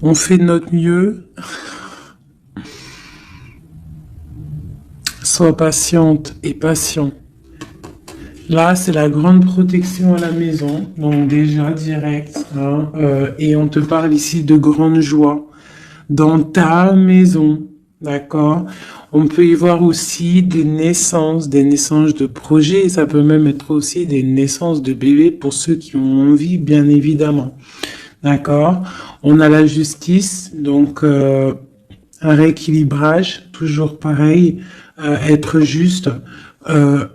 On fait de notre mieux. Sois patiente et patient. Là, c'est la grande protection à la maison, donc déjà direct, hein, et on te parle ici de grande joie dans ta maison, d'accord? On peut y voir aussi des naissances de projets, et ça peut même être aussi des naissances de bébés pour ceux qui ont envie, bien évidemment, d'accord? On a la justice, donc un rééquilibrage, toujours pareil, être juste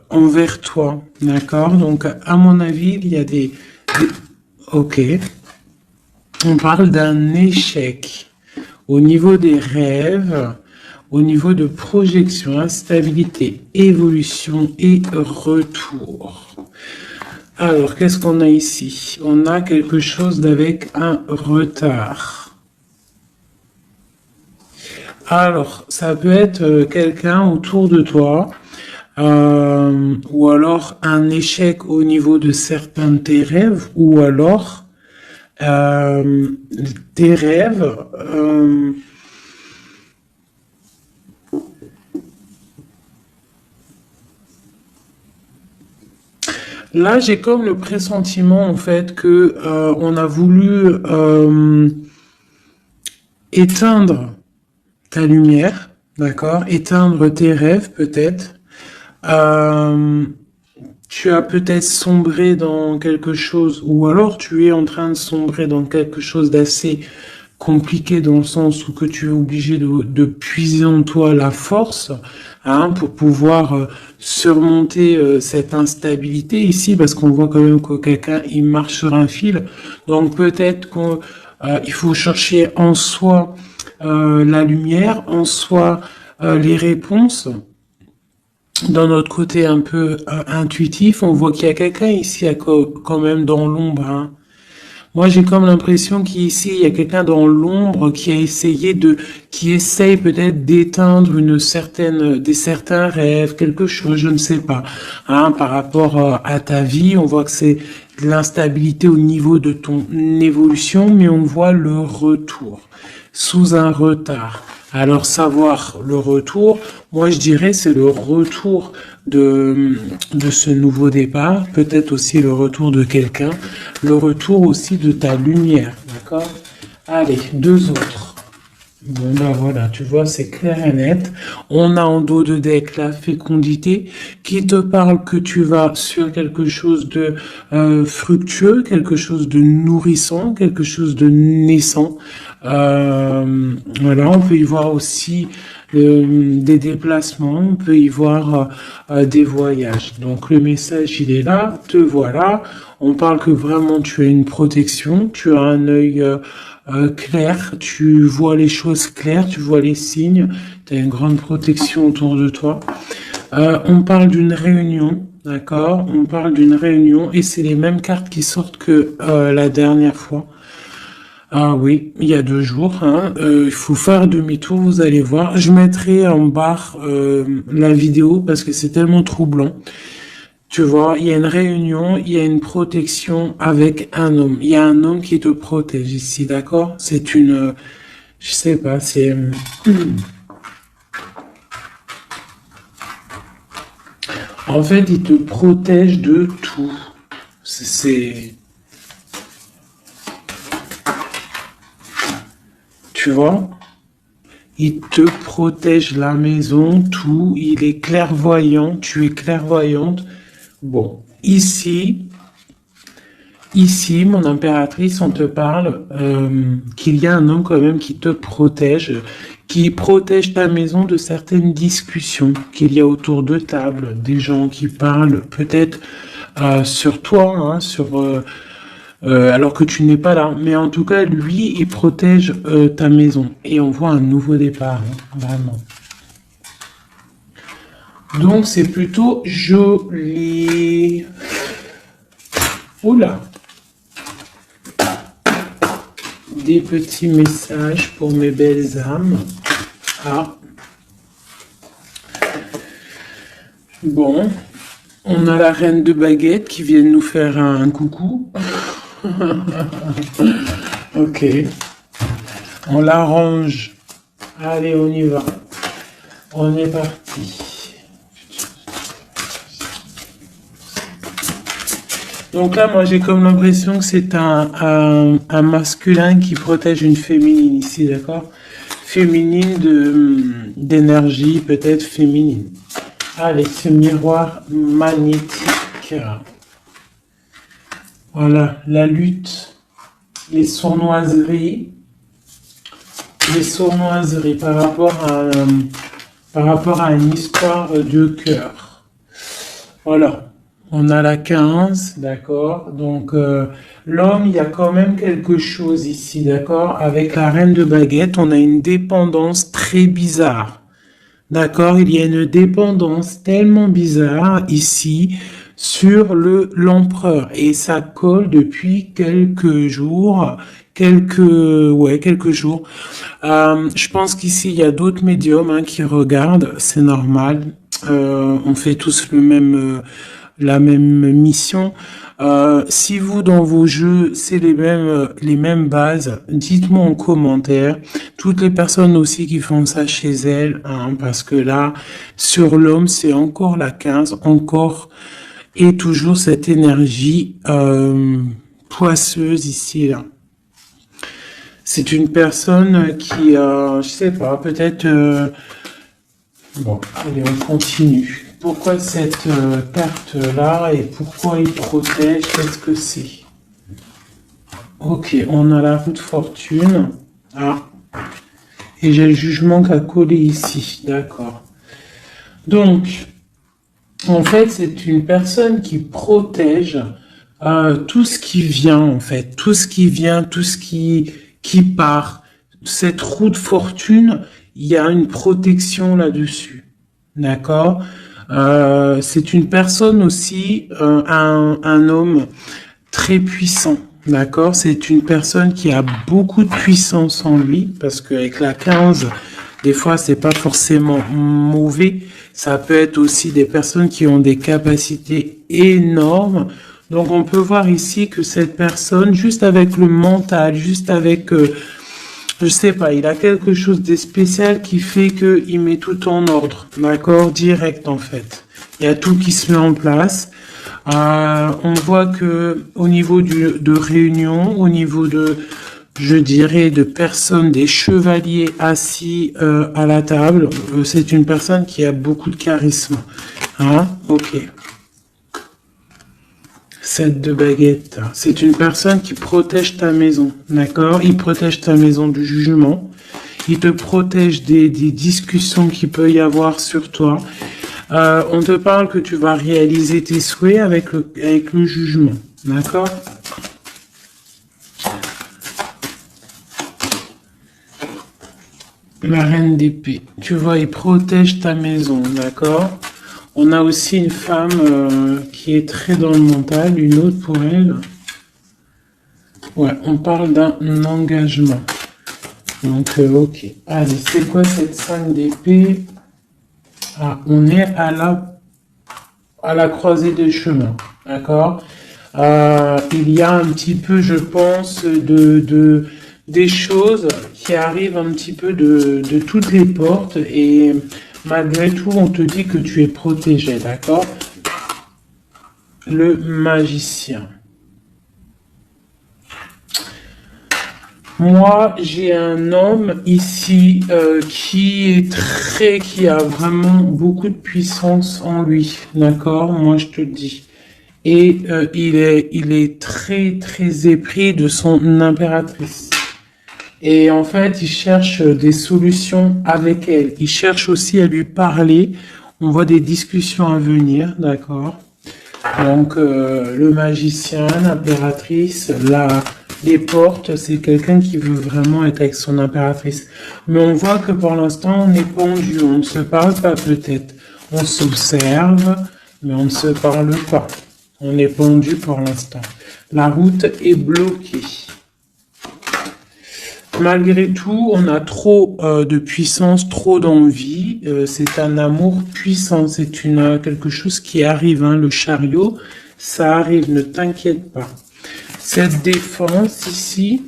envers toi, d'accord? Donc, à mon avis, il y a Ok, on parle d'un échec au niveau des rêves, au niveau de projection, instabilité, évolution et retour. Alors, qu'est-ce qu'on a ici? On a quelque chose d'avec un retard. Alors, ça peut être quelqu'un autour de toi, ou alors un échec au niveau de certains de tes rêves, ou alors euh, tes rêves. Là, j'ai comme le pressentiment en fait que on a voulu éteindre ta lumière, d'accord, éteindre tes rêves peut-être. Euh, Tu as peut-être sombré dans quelque chose, ou alors tu es en train de sombrer dans quelque chose d'assez compliqué dans le sens où que tu es obligé de puiser en toi la force, hein, pour pouvoir surmonter cette instabilité ici, parce qu'on voit quand même que quelqu'un il marche sur un fil. Donc peut-être qu'il faut chercher en soi la lumière, en soi les réponses. Dans notre côté un peu intuitif, on voit qu'il y a quelqu'un ici quand même dans l'ombre, hein. Moi, j'ai comme l'impression qu'ici, il y a quelqu'un dans l'ombre qui a qui essaye peut-être d'éteindre certains rêves, quelque chose, je ne sais pas, hein, par rapport à ta vie. On voit que c'est de l'instabilité au niveau de ton évolution, mais on voit le retour sous un retard. Alors, savoir le retour, moi je dirais c'est le retour de ce nouveau départ, peut-être aussi le retour de quelqu'un, le retour aussi de ta lumière, d'accord? Allez, deux autres. Bon ben voilà, tu vois, c'est clair et net. On a en dos de deck la fécondité qui te parle que tu vas sur quelque chose de fructueux, quelque chose de nourrissant, quelque chose de naissant. Voilà, on peut y voir aussi des déplacements, on peut y voir des voyages. Donc le message, il est là, te voilà. On parle que vraiment tu as une protection, tu as un œil clair, tu vois les choses claires, tu vois les signes, tu as une grande protection autour de toi. On parle d'une réunion, d'accord? On parle d'une réunion et c'est les mêmes cartes qui sortent que la dernière fois. Ah oui, il y a 2 jours, hein. Il faut faire demi-tour, vous allez voir. Je mettrai en barre la vidéo parce que c'est tellement troublant. Tu vois, il y a une réunion, il y a une protection avec un homme. Il y a un homme qui te protège ici, d'accord? Je sais pas, en fait, il te protège de tout. C'est, tu vois? Il te protège la maison, tout. Il est clairvoyant, tu es clairvoyante. Bon, ici, mon impératrice, on te parle qu'il y a un homme quand même qui protège ta maison de certaines discussions qu'il y a autour de table, des gens qui parlent peut-être sur toi, hein, alors que tu n'es pas là. Mais en tout cas, lui, il protège ta maison. Et on voit un nouveau départ, hein, vraiment. Donc, c'est plutôt joli. Oula! Des petits messages pour mes belles âmes. Ah. Bon. On a la reine de baguette qui vient nous faire un coucou. Ok. On l'arrange. Allez, on y va. On est parti. Donc là, moi, j'ai comme l'impression que c'est un masculin qui protège une féminine ici, d'accord? Féminine d'énergie, peut-être féminine. Allez, ce miroir magnétique. Voilà, la lutte, les sournoiseries par rapport à une histoire de cœur. Voilà. On a la 15, d'accord. Donc, l'homme, il y a quand même quelque chose ici, d'accord. Avec la reine de baguette, on a une dépendance très bizarre. D'accord, il y a une dépendance tellement bizarre ici sur l'empereur et ça colle depuis quelques jours, quelques jours. Je pense qu'ici il y a d'autres médiums qui regardent, c'est normal. On fait tous la même mission. Si vous, dans vos jeux, c'est les mêmes bases, dites-moi en commentaire. Toutes les personnes aussi qui font ça chez elles, parce que là, sur l'homme, c'est encore la 15, encore et toujours cette énergie poisseuse ici, là. C'est une personne qui, je sais pas, peut-être... Bon, allez, on continue. Pourquoi cette carte-là et pourquoi il protège? Qu'est-ce que c'est? Ok, on a la roue de fortune. Ah, et j'ai le jugement qui a collé ici. D'accord. Donc, en fait, c'est une personne qui protège tout ce qui vient, en fait. Tout ce qui vient, tout ce qui part. Cette roue de fortune, il y a une protection là-dessus. D'accord? C'est une personne aussi, un homme très puissant, d'accord? C'est une personne qui a beaucoup de puissance en lui, parce qu'avec la 15, des fois, c'est pas forcément mauvais. Ça peut être aussi des personnes qui ont des capacités énormes. Donc, on peut voir ici que cette personne, juste avec le mental, juste avec... je sais pas, il a quelque chose de spécial qui fait qu'il met tout en ordre, d'accord, direct en fait. Il y a tout qui se met en place. On voit que au niveau de réunion, au niveau de, je dirais, de personnes, des chevaliers assis à la table, c'est une personne qui a beaucoup de charisme. Hein? Ok. 7 de baguette. C'est une personne qui protège ta maison, d'accord? Il protège ta maison du jugement. Il te protège des discussions qu'il peut y avoir sur toi. On te parle que tu vas réaliser tes souhaits avec le jugement, d'accord? La reine d'épée. Tu vois, il protège ta maison, d'accord? On a aussi une femme qui est très dans le mental, une autre pour elle. Ouais, on parle d'un engagement. Donc, ok. Allez, c'est quoi cette 5 d'épée? Ah, on est à la croisée des chemins, d'accord? Il y a un petit peu, je pense, des choses qui arrivent un petit peu de toutes les portes et... Malgré tout, on te dit que tu es protégé, d'accord? Le magicien. Moi, j'ai un homme ici qui a vraiment beaucoup de puissance en lui, d'accord? Moi, je te le dis. Et il est très, très épris de son impératrice. Et en fait, il cherche des solutions avec elle. Il cherche aussi à lui parler. On voit des discussions à venir, d'accord? Donc, le magicien, l'impératrice, les portes, c'est quelqu'un qui veut vraiment être avec son impératrice. Mais on voit que pour l'instant, on est pendu. On ne se parle pas peut-être. On s'observe, mais on ne se parle pas. On est pendu pour l'instant. La route est bloquée. Malgré tout, on a trop de puissance, trop d'envie. C'est un amour puissant. C'est quelque chose qui arrive. Le chariot, ça arrive. Ne t'inquiète pas. Cette défense ici,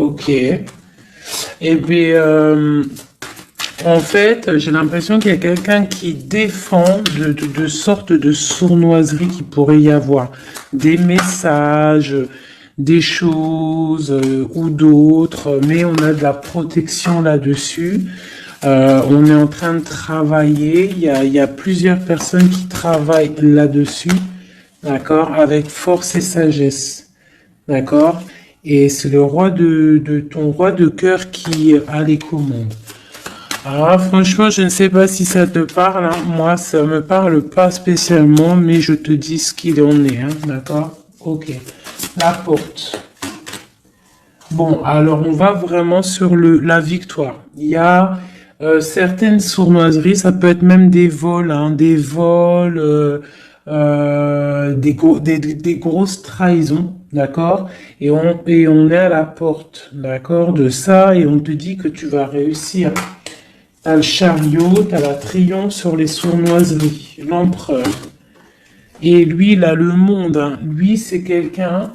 Ok. Et puis, en fait, j'ai l'impression qu'il y a quelqu'un qui défend de sortes de sournoiseries qu'il pourrait y avoir. Des messages, des choses ou d'autres, mais on a de la protection là-dessus. On est en train de travailler. Il y a plusieurs personnes qui travaillent là-dessus, d'accord, avec force et sagesse, d'accord. Et c'est le roi de ton roi de cœur qui a les commandes. Alors, franchement, je ne sais pas si ça te parle, hein. Moi, ça me parle pas spécialement, mais je te dis ce qu'il en est, hein, d'accord? Ok. La porte. Bon, alors on va vraiment sur la victoire. Il y a certaines sournoiseries, ça peut être même des vols, hein, des vols, des grosses trahisons, d'accord? Et on est à la porte, d'accord, de ça, et on te dit que tu vas réussir. T'as le chariot, t'as la triomphe sur les sournoiseries, l'empereur. Et lui, il a le monde, hein. Lui, c'est quelqu'un.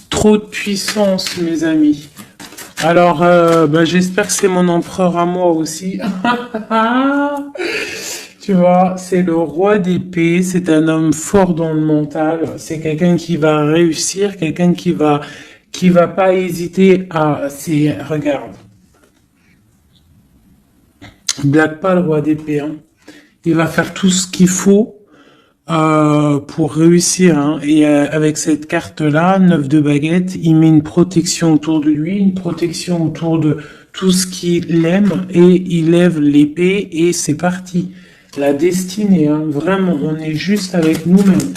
Trop de puissance, mes amis. Alors, j'espère que c'est mon empereur à moi aussi. Tu vois, c'est le roi d'épée, c'est un homme fort dans le mental, c'est quelqu'un qui va réussir, quelqu'un qui va pas hésiter à, regarde, blague pas le roi d'épée, hein. Il va faire tout ce qu'il faut pour réussir, hein. Et avec cette carte-là, 9 de baguette, il met une protection autour de lui, une protection autour de tout ce qu'il aime, et il lève l'épée, et c'est parti. La destinée, hein, vraiment, on est juste avec nous-mêmes.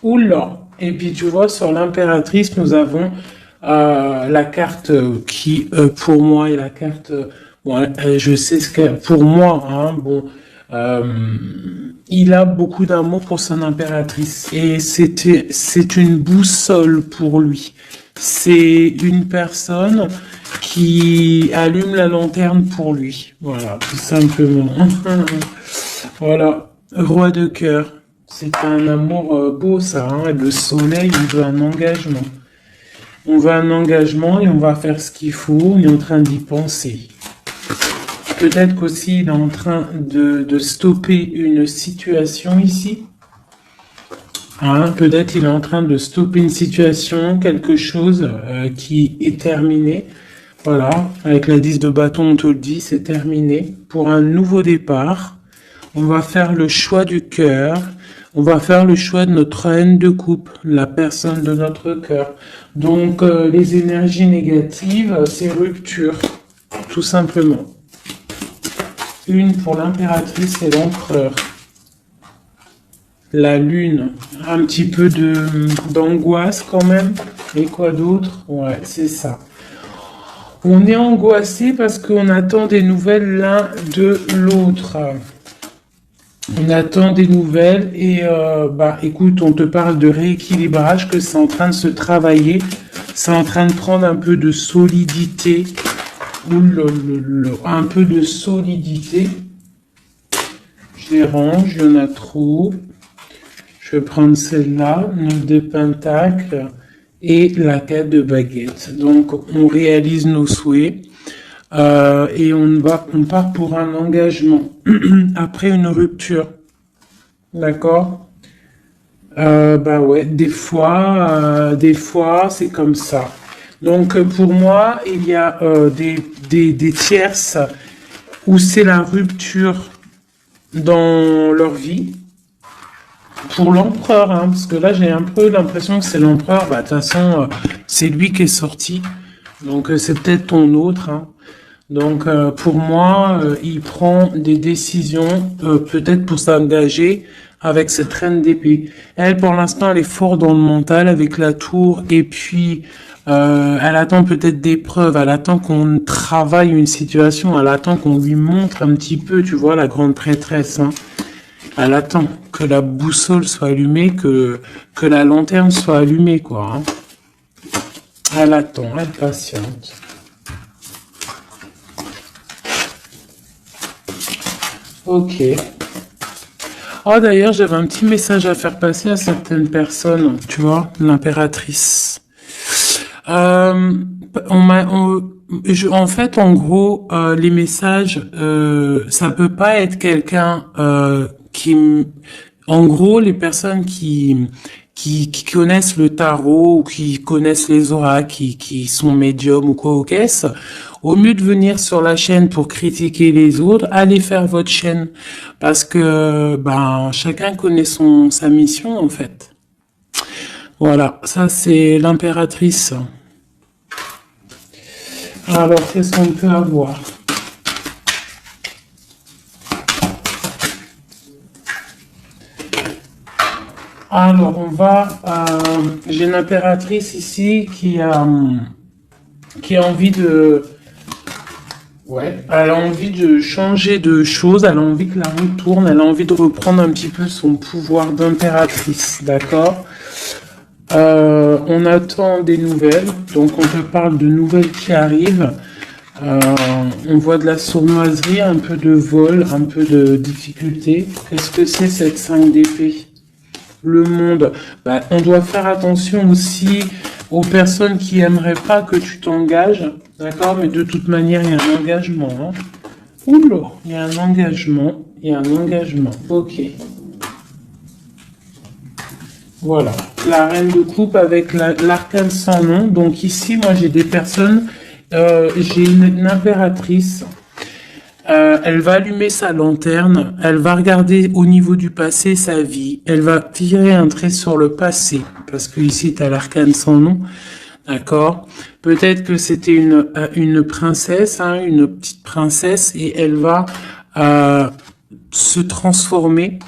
Oula! Et puis tu vois, sur l'impératrice, nous avons la carte qui, pour moi, est la carte... bon, je sais ce que... Pour moi, hein, bon... il a beaucoup d'amour pour son impératrice et c'est une boussole pour lui. C'est une personne qui allume la lanterne pour lui. Voilà, tout simplement. Voilà, roi de cœur. C'est un amour beau, ça, hein. Et le soleil, on veut un engagement. On veut un engagement et on va faire ce qu'il faut. On est en train d'y penser. Peut-être qu'aussi il est en train de stopper une situation ici. Hein, peut-être il est en train de stopper une situation, quelque chose qui est terminé. Voilà, avec la 10 de bâton, on te le dit, c'est terminé. Pour un nouveau départ, on va faire le choix du cœur. On va faire le choix de notre reine de coupe, la personne de notre cœur. Donc, les énergies négatives, c'est rupture, tout simplement. Une pour l'impératrice et l'empereur. La lune, un petit peu d'angoisse quand même. Et quoi d'autre? Ouais, c'est ça. On est angoissé parce qu'on attend des nouvelles l'un de l'autre. On attend des nouvelles et écoute, on te parle de rééquilibrage, que c'est en train de se travailler. C'est en train de prendre un peu de solidité. Un peu de solidité. Je les range, il y en a trop. Je vais prendre celle-là, 9 de pentacle et la 4 de baguette. Donc, on réalise nos souhaits et on part pour un engagement après une rupture. D'accord? Ouais, des fois, c'est comme ça. Donc, pour moi, il y a des tierces où c'est la rupture dans leur vie. Pour l'empereur, hein, parce que là, j'ai un peu l'impression que c'est l'empereur. De toute façon, c'est lui qui est sorti. Donc, c'est peut-être ton autre, hein. Donc, pour moi, il prend des décisions, peut-être pour s'engager avec cette reine d'épée. Elle, pour l'instant, elle est forte dans le mental avec la tour, et puis elle attend peut-être des preuves, elle attend qu'on travaille une situation, elle attend qu'on lui montre un petit peu, tu vois, la grande prêtresse, hein. Elle attend que la boussole soit allumée, que la lanterne soit allumée, quoi, hein. Elle attend, elle patiente. Ok. Oh, d'ailleurs, j'avais un petit message à faire passer à certaines personnes, tu vois, l'impératrice. Euh, en fait, en gros, les messages, ça peut pas être quelqu'un en gros, les personnes qui connaissent le tarot ou qui connaissent les oracles, qui sont médiums ou quoi au caisse, au mieux de venir sur la chaîne pour critiquer les autres, allez faire votre chaîne parce que ben chacun connaît sa mission en fait. Voilà, ça c'est l'impératrice. Alors, qu'est-ce qu'on peut avoir? Alors, j'ai une impératrice ici qui a envie de... Ouais, elle a envie de changer de choses, elle a envie que la roue tourne, elle a envie de reprendre un petit peu son pouvoir d'impératrice, d'accord? On attend des nouvelles, donc on te parle de nouvelles qui arrivent. On voit de la sournoiserie, un peu de vol, un peu de difficulté. Qu'est-ce que c'est cette 5 d'épée? Le monde. Bah, on doit faire attention aussi aux personnes qui aimeraient pas que tu t'engages, d'accord? Mais de toute manière, il y a un engagement. Hein. Oula, il y a un engagement, Ok. Voilà, la reine de coupe avec l'arcane sans nom. Donc ici, moi, j'ai des personnes, j'ai une impératrice. Elle va allumer sa lanterne, elle va regarder au niveau du passé sa vie, elle va tirer un trait sur le passé, parce que ici, tu as l'arcane sans nom, d'accord? Peut-être que c'était une princesse, hein, une petite princesse, et elle va se transformer.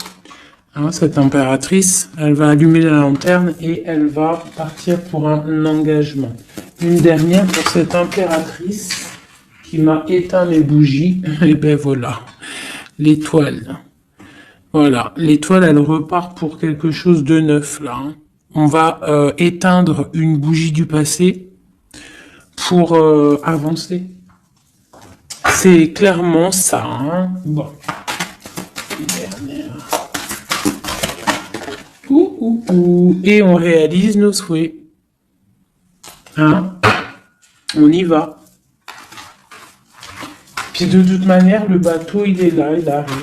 Hein, cette impératrice, elle va allumer la lanterne et elle va partir pour un engagement. Une dernière pour cette impératrice qui m'a éteint mes bougies. Et ben voilà, l'étoile. Voilà, l'étoile, elle repart pour quelque chose de neuf là. Hein. On va éteindre une bougie du passé pour avancer. C'est clairement ça. Hein. Bon. Dernière. Et on réalise nos souhaits. Hein? On y va. Puis de toute manière, le bateau, il est là, il arrive.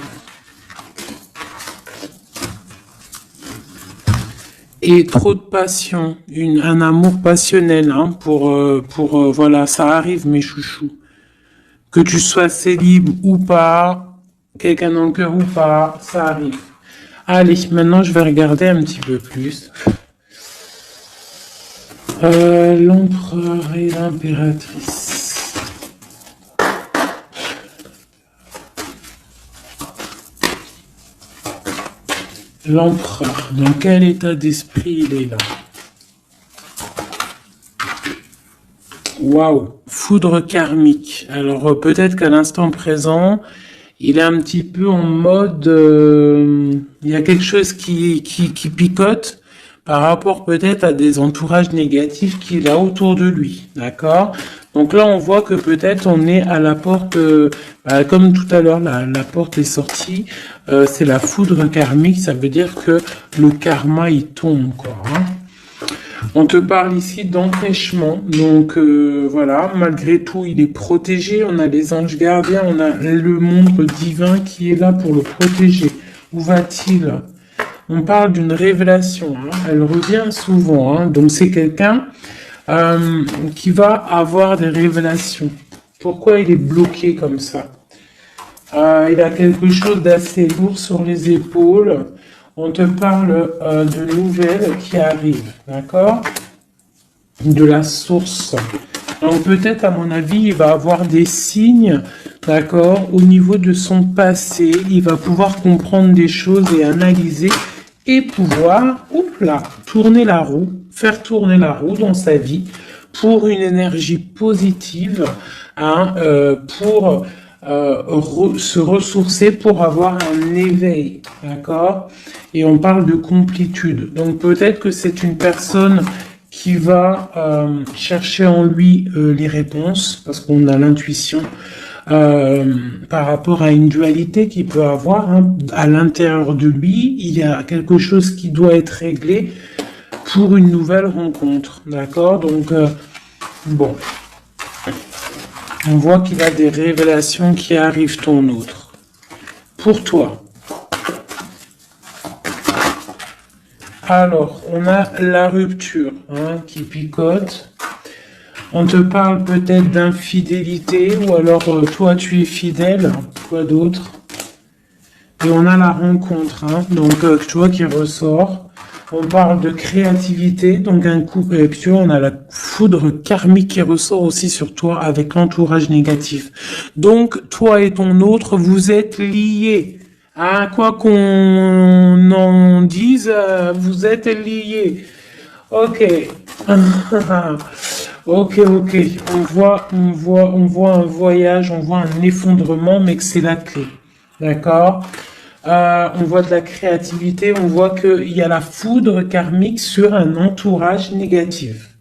Et trop de passion, un amour passionnel, hein, voilà, ça arrive mes chouchous. Que tu sois célib ou pas, quelqu'un dans le cœur ou pas, ça arrive. Allez, maintenant je vais regarder un petit peu plus. L'empereur et l'impératrice. L'empereur, dans quel état d'esprit il est là? Waouh, foudre karmique. Alors peut-être qu'à l'instant présent, il est un petit peu en mode, il y a quelque chose qui picote par rapport peut-être à des entourages négatifs qu'il a autour de lui, d'accord? Donc là, on voit que peut-être on est à la porte, comme tout à l'heure, la porte est sortie, c'est la foudre karmique, ça veut dire que le karma, il tombe, quoi. Hein. On te parle ici d'empêchement, donc voilà, malgré tout, il est protégé, on a les anges gardiens, on a le monde divin qui est là pour le protéger. Où va-t-il? On parle d'une révélation, hein. Elle revient souvent, hein. Donc c'est quelqu'un qui va avoir des révélations. Pourquoi il est bloqué comme ça? Il a quelque chose d'assez lourd sur les épaules. On te parle de nouvelles qui arrivent, d'accord? De la source. Donc peut-être, à mon avis, il va avoir des signes, d'accord? Au niveau de son passé, il va pouvoir comprendre des choses et analyser et pouvoir, tourner la roue, faire tourner la roue dans sa vie pour une énergie positive, hein, pour se ressourcer, pour avoir un éveil, d'accord? Et on parle de complétude. Donc peut-être que c'est une personne qui va chercher en lui les réponses, parce qu'on a l'intuition, par rapport à une dualité qu'il peut avoir, hein. À l'intérieur de lui, il y a quelque chose qui doit être réglé pour une nouvelle rencontre, d'accord? Donc, bon, on voit qu'il a des révélations qui arrivent ton autre. Pour toi. Alors, on a la rupture, hein, qui picote. On te parle peut-être d'infidélité, ou alors toi tu es fidèle, quoi d'autre? Et on a la rencontre, hein, donc tu vois qui ressort. On parle de créativité, donc un coup, et puis tu vois, on a la foudre karmique qui ressort aussi sur toi avec l'entourage négatif. Donc toi et ton autre, vous êtes liés. Ah, quoi qu'on en dise, vous êtes liés. Ok. Ok, ok. On voit un voyage, on voit un effondrement, mais que c'est la clé. D'accord? On voit de la créativité, on voit qu'il y a la foudre karmique sur un entourage négatif.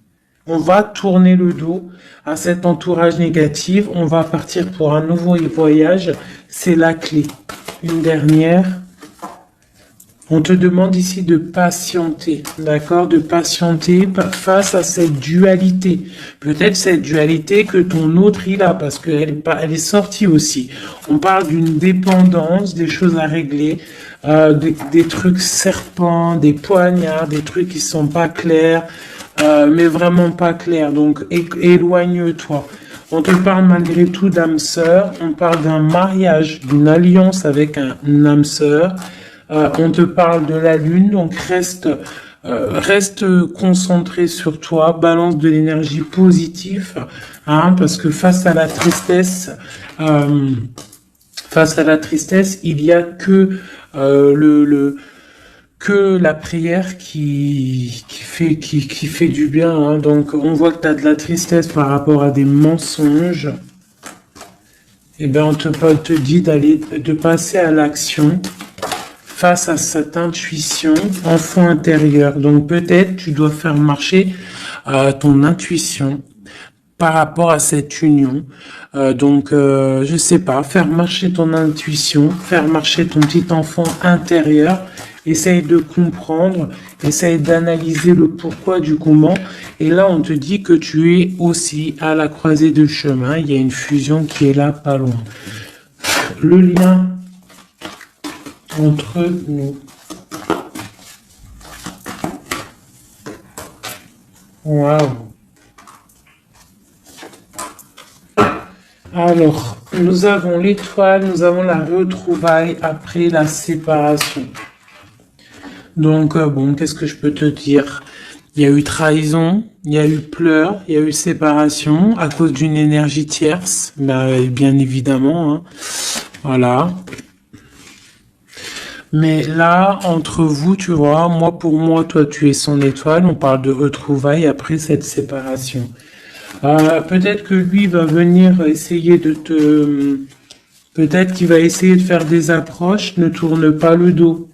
On va tourner le dos à cet entourage négatif, on va partir pour un nouveau voyage, c'est la clé. Une dernière. On te demande ici de patienter, d'accord? De patienter face à cette dualité. Peut-être cette dualité que ton autre il a, parce qu'elle est sortie aussi. On parle d'une dépendance, des choses à régler, des trucs serpents, des poignards, des trucs qui sont pas clairs, mais vraiment pas clairs. Donc éloigne-toi. On te parle malgré tout d'âme sœur. On parle d'un mariage, d'une alliance avec un âme sœur. On te parle de la lune, donc reste concentré sur toi, balance de l'énergie positive, hein, parce que face à la tristesse, il y a que que la prière qui fait du bien, hein. Donc on voit que tu as de la tristesse par rapport à des mensonges. Et ben on te dit de passer à l'action face à cette intuition, enfant intérieur. Donc peut-être tu dois faire marcher ton intuition par rapport à cette union. Je sais pas, faire marcher ton intuition, faire marcher ton petit enfant intérieur. Essaye de comprendre, essaye d'analyser le pourquoi du comment. Et là, on te dit que tu es aussi à la croisée de chemin. Il y a une fusion qui est là, pas loin. Le lien entre nous. Waouh. Alors, nous avons l'étoile, nous avons la retrouvaille après la séparation. Donc, bon, qu'est-ce que je peux te dire? Il y a eu trahison, il y a eu pleurs, il y a eu séparation à cause d'une énergie tierce, bien évidemment, hein. Voilà. Mais là, entre vous, tu vois, pour moi, toi, tu es son étoile. On parle de retrouvailles après cette séparation. Peut-être que lui va venir essayer peut-être qu'il va essayer de faire des approches. Ne tourne pas le dos.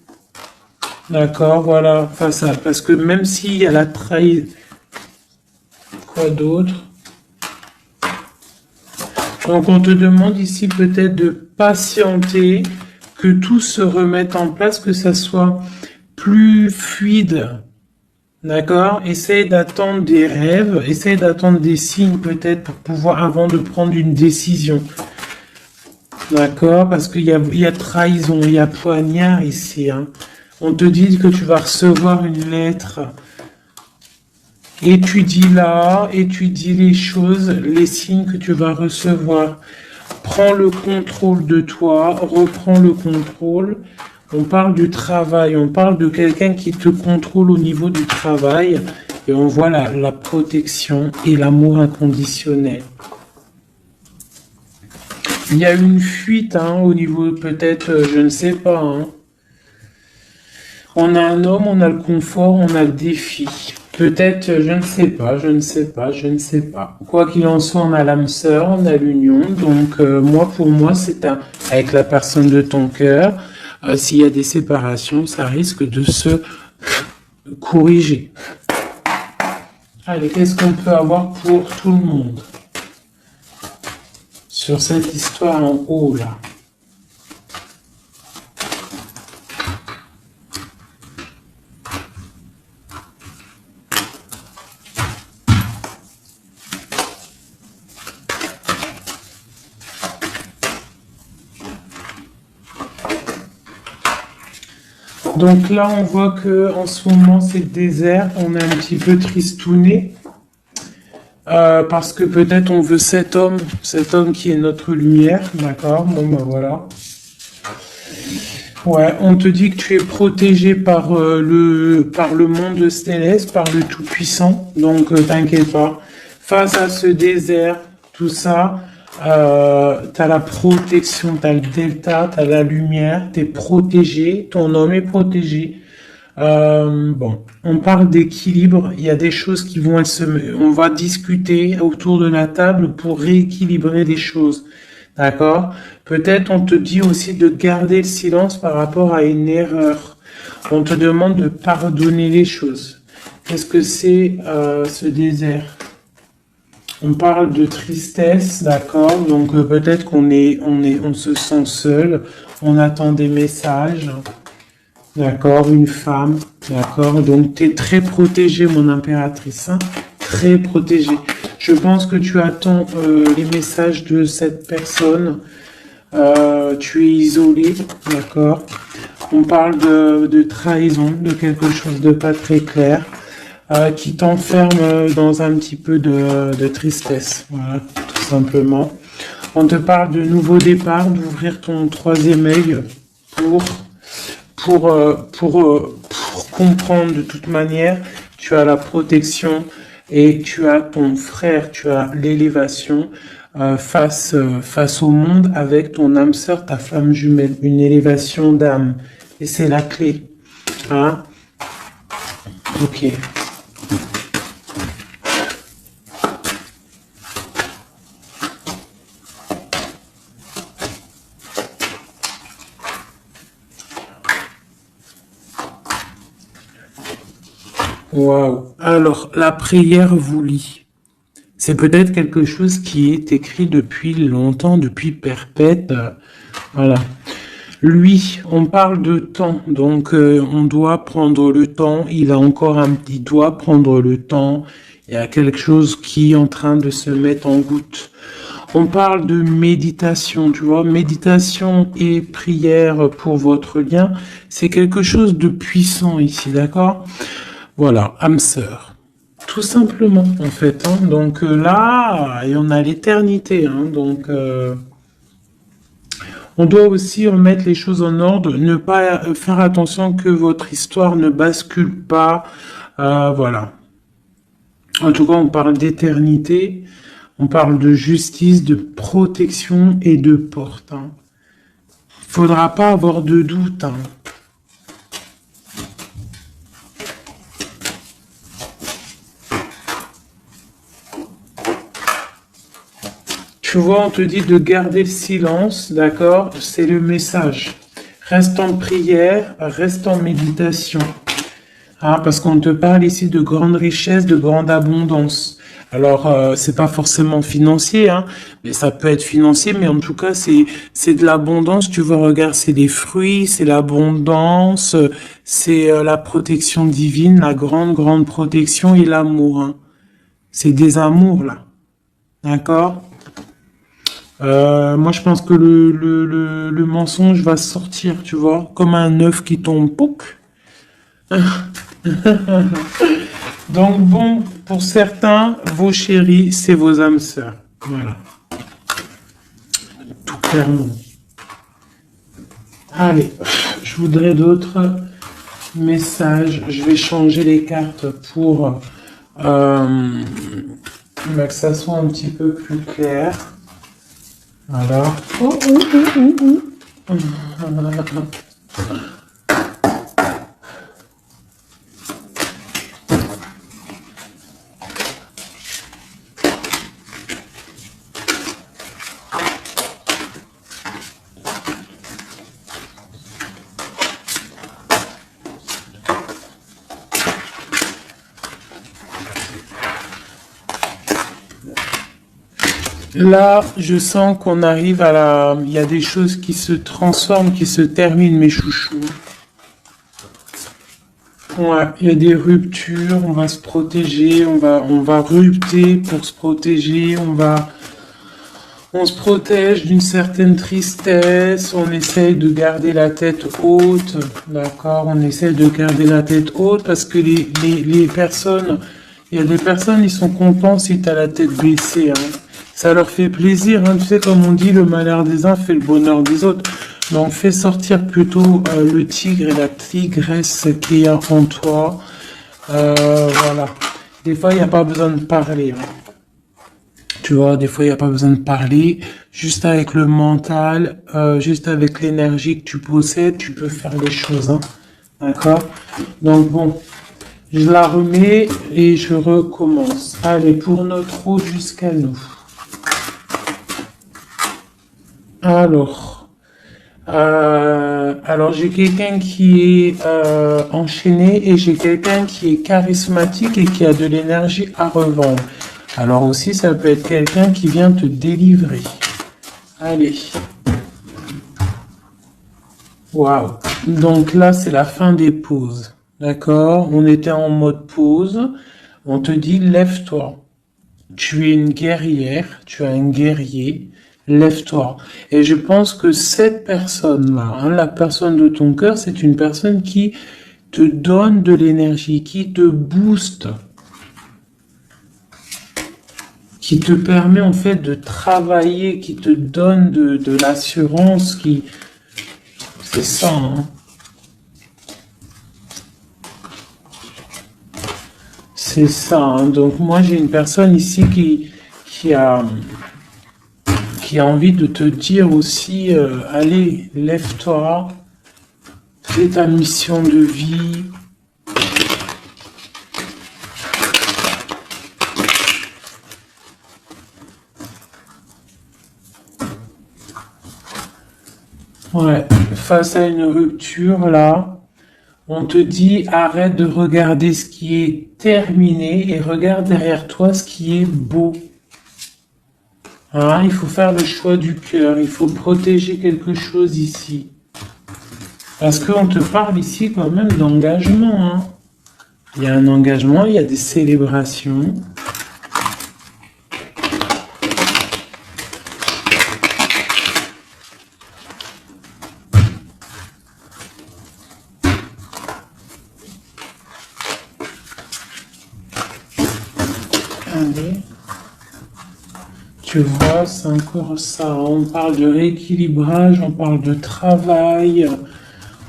D'accord, voilà, parce que même s'il y a la trahison... Quoi d'autre? Donc, on te demande ici peut-être de patienter, que tout se remette en place, que ça soit plus fluide. D'accord? Essaye d'attendre des rêves, essaye d'attendre des signes peut-être pour pouvoir, avant de prendre une décision. D'accord? Parce qu'il y a trahison, il y a poignard ici, hein. On te dit que tu vas recevoir une lettre. Étudie-la, étudie les choses, les signes que tu vas recevoir. Prends le contrôle de toi, reprends le contrôle. On parle du travail, on parle de quelqu'un qui te contrôle au niveau du travail. Et on voit la protection et l'amour inconditionnel. Il y a une fuite, hein, au niveau peut-être, je ne sais pas, hein. On a un homme, on a le confort, on a le défi. Peut-être, je ne sais pas, je ne sais pas, je ne sais pas. Quoi qu'il en soit, on a l'âme sœur, on a l'union. Donc, pour moi, c'est avec la personne de ton cœur. S'il y a des séparations, ça risque de se corriger. Allez, qu'est-ce qu'on peut avoir pour tout le monde? sur cette histoire en haut, là. Donc là, on voit que en ce moment, c'est le désert. On est un petit peu tristouné parce que peut-être on veut cet homme qui est notre lumière, d'accord? Bon, ben voilà. Ouais, on te dit que tu es protégé par le monde céleste, par le Tout-Puissant. Donc, t'inquiète pas. Face à ce désert, tout ça, t'as la protection, t'as le delta, t'as la lumière, t'es protégé, ton homme est protégé. Bon, on parle d'équilibre. Il y a des choses qui vont on va discuter autour de la table pour rééquilibrer les choses. D'accord? Peut-être on te dit aussi de garder le silence par rapport à une erreur. On te demande de pardonner les choses. Qu'est-ce que c'est ce désert? On parle de tristesse, d'accord? Donc peut-être on se sent seul. On attend des messages. D'accord, une femme, d'accord. Donc, tu es très protégée, mon impératrice, hein, très protégée. Je pense que tu attends les messages de cette personne. Tu es isolé, d'accord. On parle de trahison, de quelque chose de pas très clair, qui t'enferme dans un petit peu de tristesse, voilà, tout simplement. On te parle de nouveau départ, d'ouvrir ton troisième œil pour comprendre de toute manière, tu as la protection et tu as ton frère, tu as l'élévation face au monde avec ton âme sœur, ta flamme jumelle, une élévation d'âme. Et c'est la clé. Hein? Ok. Waouh. Alors, la prière vous lie. C'est peut-être quelque chose qui est écrit depuis longtemps, depuis perpète. Voilà. Lui, on parle de temps, donc on doit prendre le temps. Il doit prendre le temps. Il y a quelque chose qui est en train de se mettre en goutte. On parle de méditation, tu vois, méditation et prière pour votre lien, c'est quelque chose de puissant ici, d'accord? Voilà, âme sœur. Tout simplement, en fait. Hein. Donc là, et on a l'éternité. Hein. Donc, on doit aussi remettre les choses en ordre, ne pas faire attention que votre histoire ne bascule pas. Voilà. En tout cas, on parle d'éternité, on parle de justice, de protection et de porte. Hein. Faudra pas avoir de doute. Hein. Tu vois, on te dit de garder le silence, d'accord? C'est le message. Reste en prière, reste en méditation. Ah, parce qu'on te parle ici de grande richesse, de grande abondance. Alors, c'est pas forcément financier, hein, mais ça peut être financier, mais en tout cas, c'est de l'abondance. Tu vois, regarde, c'est des fruits, c'est l'abondance, c'est la protection divine, la grande, grande protection et l'amour. Hein. C'est des amours, là. D'accord? Moi, je pense que le mensonge va sortir, tu vois, comme un œuf qui tombe, pouc. Donc bon, pour certains, vos chéris, c'est vos âmes sœurs. Voilà. Tout clairement. Allez, je voudrais d'autres messages. Je vais changer les cartes pour que ça soit un petit peu plus clair. Voilà. Là, je sens qu'on arrive à la... Il y a des choses qui se transforment, qui se terminent, mes chouchous. Ouais, il y a des ruptures, on va se protéger, on va rupter pour se protéger, on se protège d'une certaine tristesse, on essaye de garder la tête haute, d'accord? On essaye de garder la tête haute parce que les personnes, il y a des personnes, ils sont contents si tu as la tête baissée, hein. Ça leur fait plaisir, hein. Tu sais, comme on dit, le malheur des uns fait le bonheur des autres. Donc, fais sortir plutôt le tigre et la tigresse qui est en toi. Voilà. Des fois, il n'y a pas besoin de parler, hein. Tu vois, des fois, il n'y a pas besoin de parler. Juste avec le mental, juste avec l'énergie que tu possèdes, tu peux faire les choses, hein. D'accord? Donc, bon, je la remets et je recommence. Allez, pour notre eau jusqu'à nous. Alors j'ai quelqu'un qui est enchaîné et j'ai quelqu'un qui est charismatique et qui a de l'énergie à revendre. Alors aussi, ça peut être quelqu'un qui vient te délivrer. Allez. Waouh. Donc là, c'est la fin des pauses. D'accord? On était en mode pause. On te dit, lève-toi. Tu es une guerrière, tu es un guerrier. Lève-toi. Et je pense que cette personne-là, hein, la personne de ton cœur, c'est une personne qui te donne de l'énergie, qui te booste, qui te permet en fait de travailler, qui te donne de l'assurance, qui... C'est ça, hein. C'est ça, hein. Donc moi j'ai une personne ici qui a envie de te dire aussi, allez, lève-toi, fais ta mission de vie. Ouais, face à une rupture, là, on te dit, arrête de regarder ce qui est terminé et regarde derrière toi ce qui est beau. Hein, il faut faire le choix du cœur, il faut protéger quelque chose ici. Parce qu'on te parle ici quand même d'engagement, hein. Il y a un engagement, il y a des célébrations. Allez. Tu vois, c'est encore ça. On parle de rééquilibrage, on parle de travail.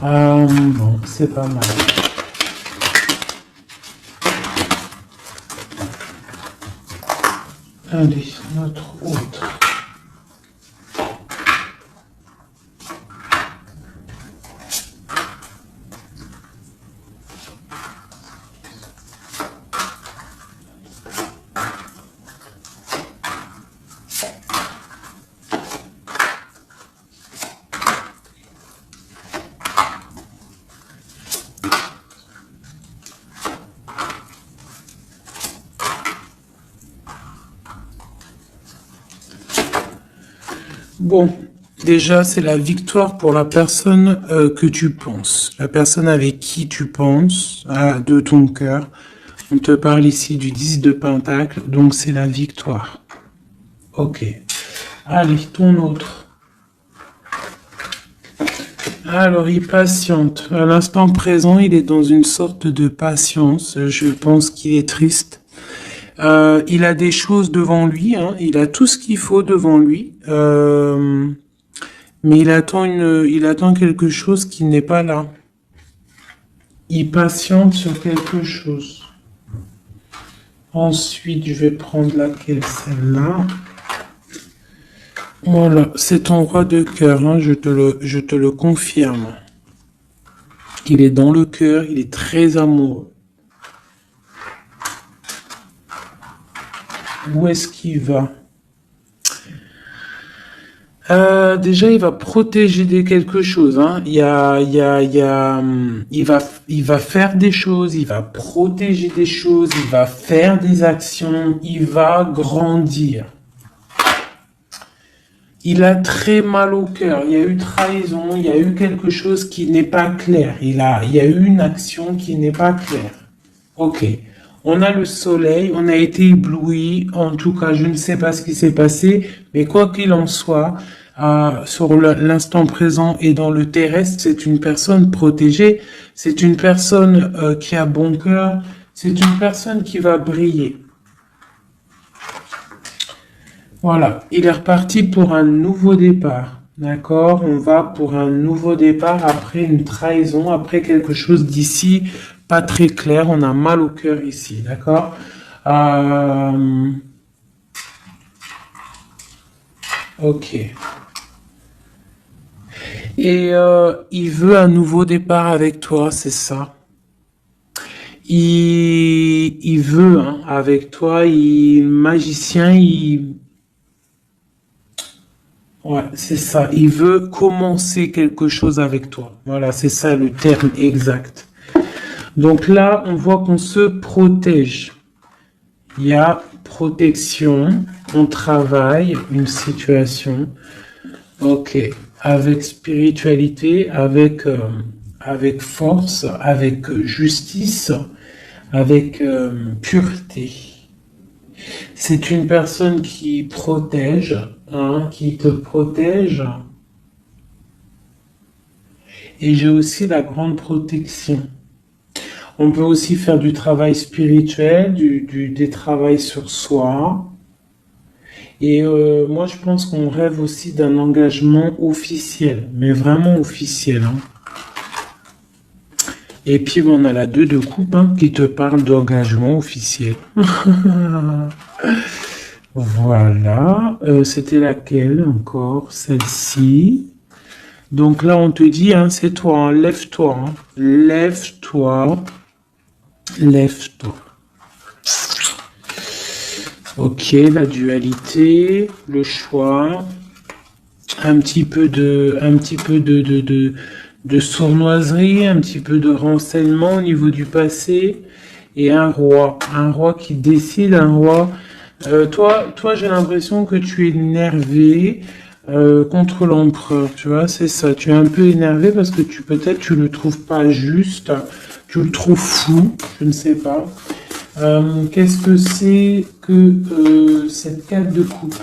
Bon, c'est pas mal. Allez, notre autre. Bon, déjà, c'est la victoire pour la personne que tu penses, la personne avec qui tu penses, de ton cœur. On te parle ici du 10 de Pentacle, donc c'est la victoire. Ok. Allez, ton autre. Alors, il patiente. À l'instant présent, il est dans une sorte de patience. Je pense qu'il est triste. Il a des choses devant lui, hein. Il a tout ce qu'il faut devant lui, mais il attend quelque chose qui n'est pas là. Il patiente sur quelque chose. Ensuite, je vais prendre laquelle, celle-là. Voilà, c'est ton roi de cœur, hein, je te le confirme. Il est dans le cœur, il est très amoureux. Où est-ce qu'il va? Déjà, il va protéger quelque chose, hein. Il va faire des choses, il va protéger des choses, il va faire des actions, il va grandir. Il a très mal au cœur. Il y a eu trahison, il y a eu quelque chose qui n'est pas clair. Il y a eu une action qui n'est pas claire. Ok. On a le soleil, on a été ébloui. En tout cas, je ne sais pas ce qui s'est passé, mais quoi qu'il en soit, sur l'instant présent et dans le terrestre, c'est une personne protégée. C'est une personne qui a bon cœur. C'est une personne qui va briller. Voilà, il est reparti pour un nouveau départ. D'accord? On va pour un nouveau départ après une trahison, après quelque chose d'ici pas très clair. On a mal au cœur ici. D'accord? Ok. Et il veut un nouveau départ avec toi, c'est ça? Il veut hein, avec toi, magicien, ouais, c'est ça. Il veut commencer quelque chose avec toi. Voilà, c'est ça le terme exact. Donc là, on voit qu'on se protège. Il y a protection, on travaille, une situation. Ok, avec spiritualité, avec force, avec justice, avec pureté. C'est une personne qui protège, hein, qui te protège. Et j'ai aussi la grande protection. On peut aussi faire du travail spirituel, des travails sur soi. Et moi, je pense qu'on rêve aussi d'un engagement officiel, mais vraiment officiel. Hein. Et puis, on a la 2 de coupe hein, qui te parle d'engagement officiel. Voilà. C'était laquelle encore? Celle-ci. Donc là, on te dit, hein, c'est toi, hein, lève-toi. Hein. Lève-toi. Lève-toi. Ok, la dualité, le choix, un petit peu de sournoiserie, un petit peu de renseignement au niveau du passé, et un roi qui décide, un roi. Toi, j'ai l'impression que tu es énervé contre l'empereur, tu vois, c'est ça. Tu es un peu énervé parce que peut-être tu le trouves pas juste, tu le trouves fou, je ne sais pas. Qu'est-ce que c'est que cette 4 de coupe?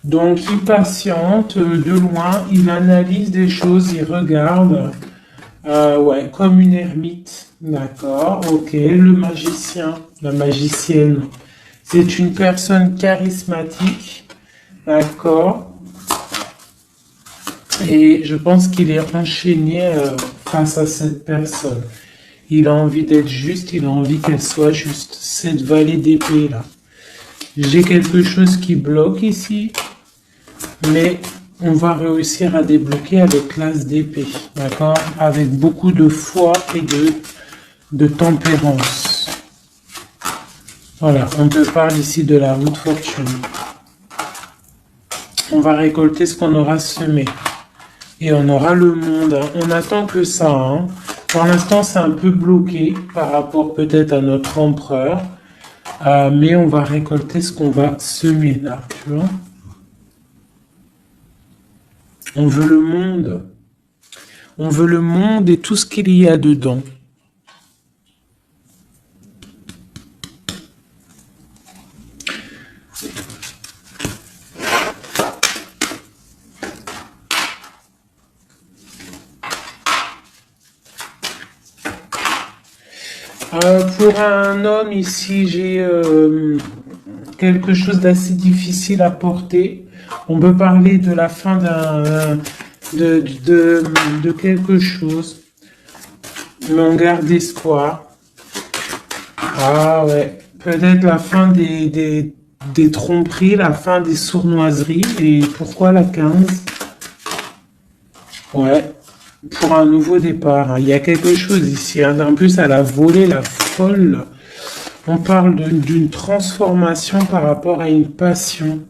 Donc, il patiente de loin, il analyse des choses, il regarde, ouais, comme une ermite, d'accord, ok, le magicien, la magicienne, c'est une personne charismatique, d'accord, et je pense qu'il est enchaîné face à cette personne. Il a envie d'être juste, il a envie qu'elle soit juste. Cette vallée d'épée là. J'ai quelque chose qui bloque ici, mais on va réussir à débloquer avec l'as d'épée, d'accord? Avec beaucoup de foi et de tempérance. Voilà, on te parle ici de la roue de fortune. On va récolter ce qu'on aura semé. Et on aura le monde. Hein. On attend que ça. Hein. Pour l'instant, c'est un peu bloqué par rapport peut-être à notre empereur. Mais on va récolter ce qu'on va semer là, tu vois. On veut le monde. On veut le monde et tout ce qu'il y a dedans. Pour un homme ici, j'ai quelque chose d'assez difficile à porter. On peut parler de la fin de quelque chose, mais on garde espoir. Ah ouais, peut-être la fin des tromperies, la fin des sournoiseries. Et pourquoi la 15? Ouais, pour un nouveau départ. Hein. Il y a quelque chose ici. Hein. En plus, elle a volé la folle. On parle d'une transformation par rapport à une passion.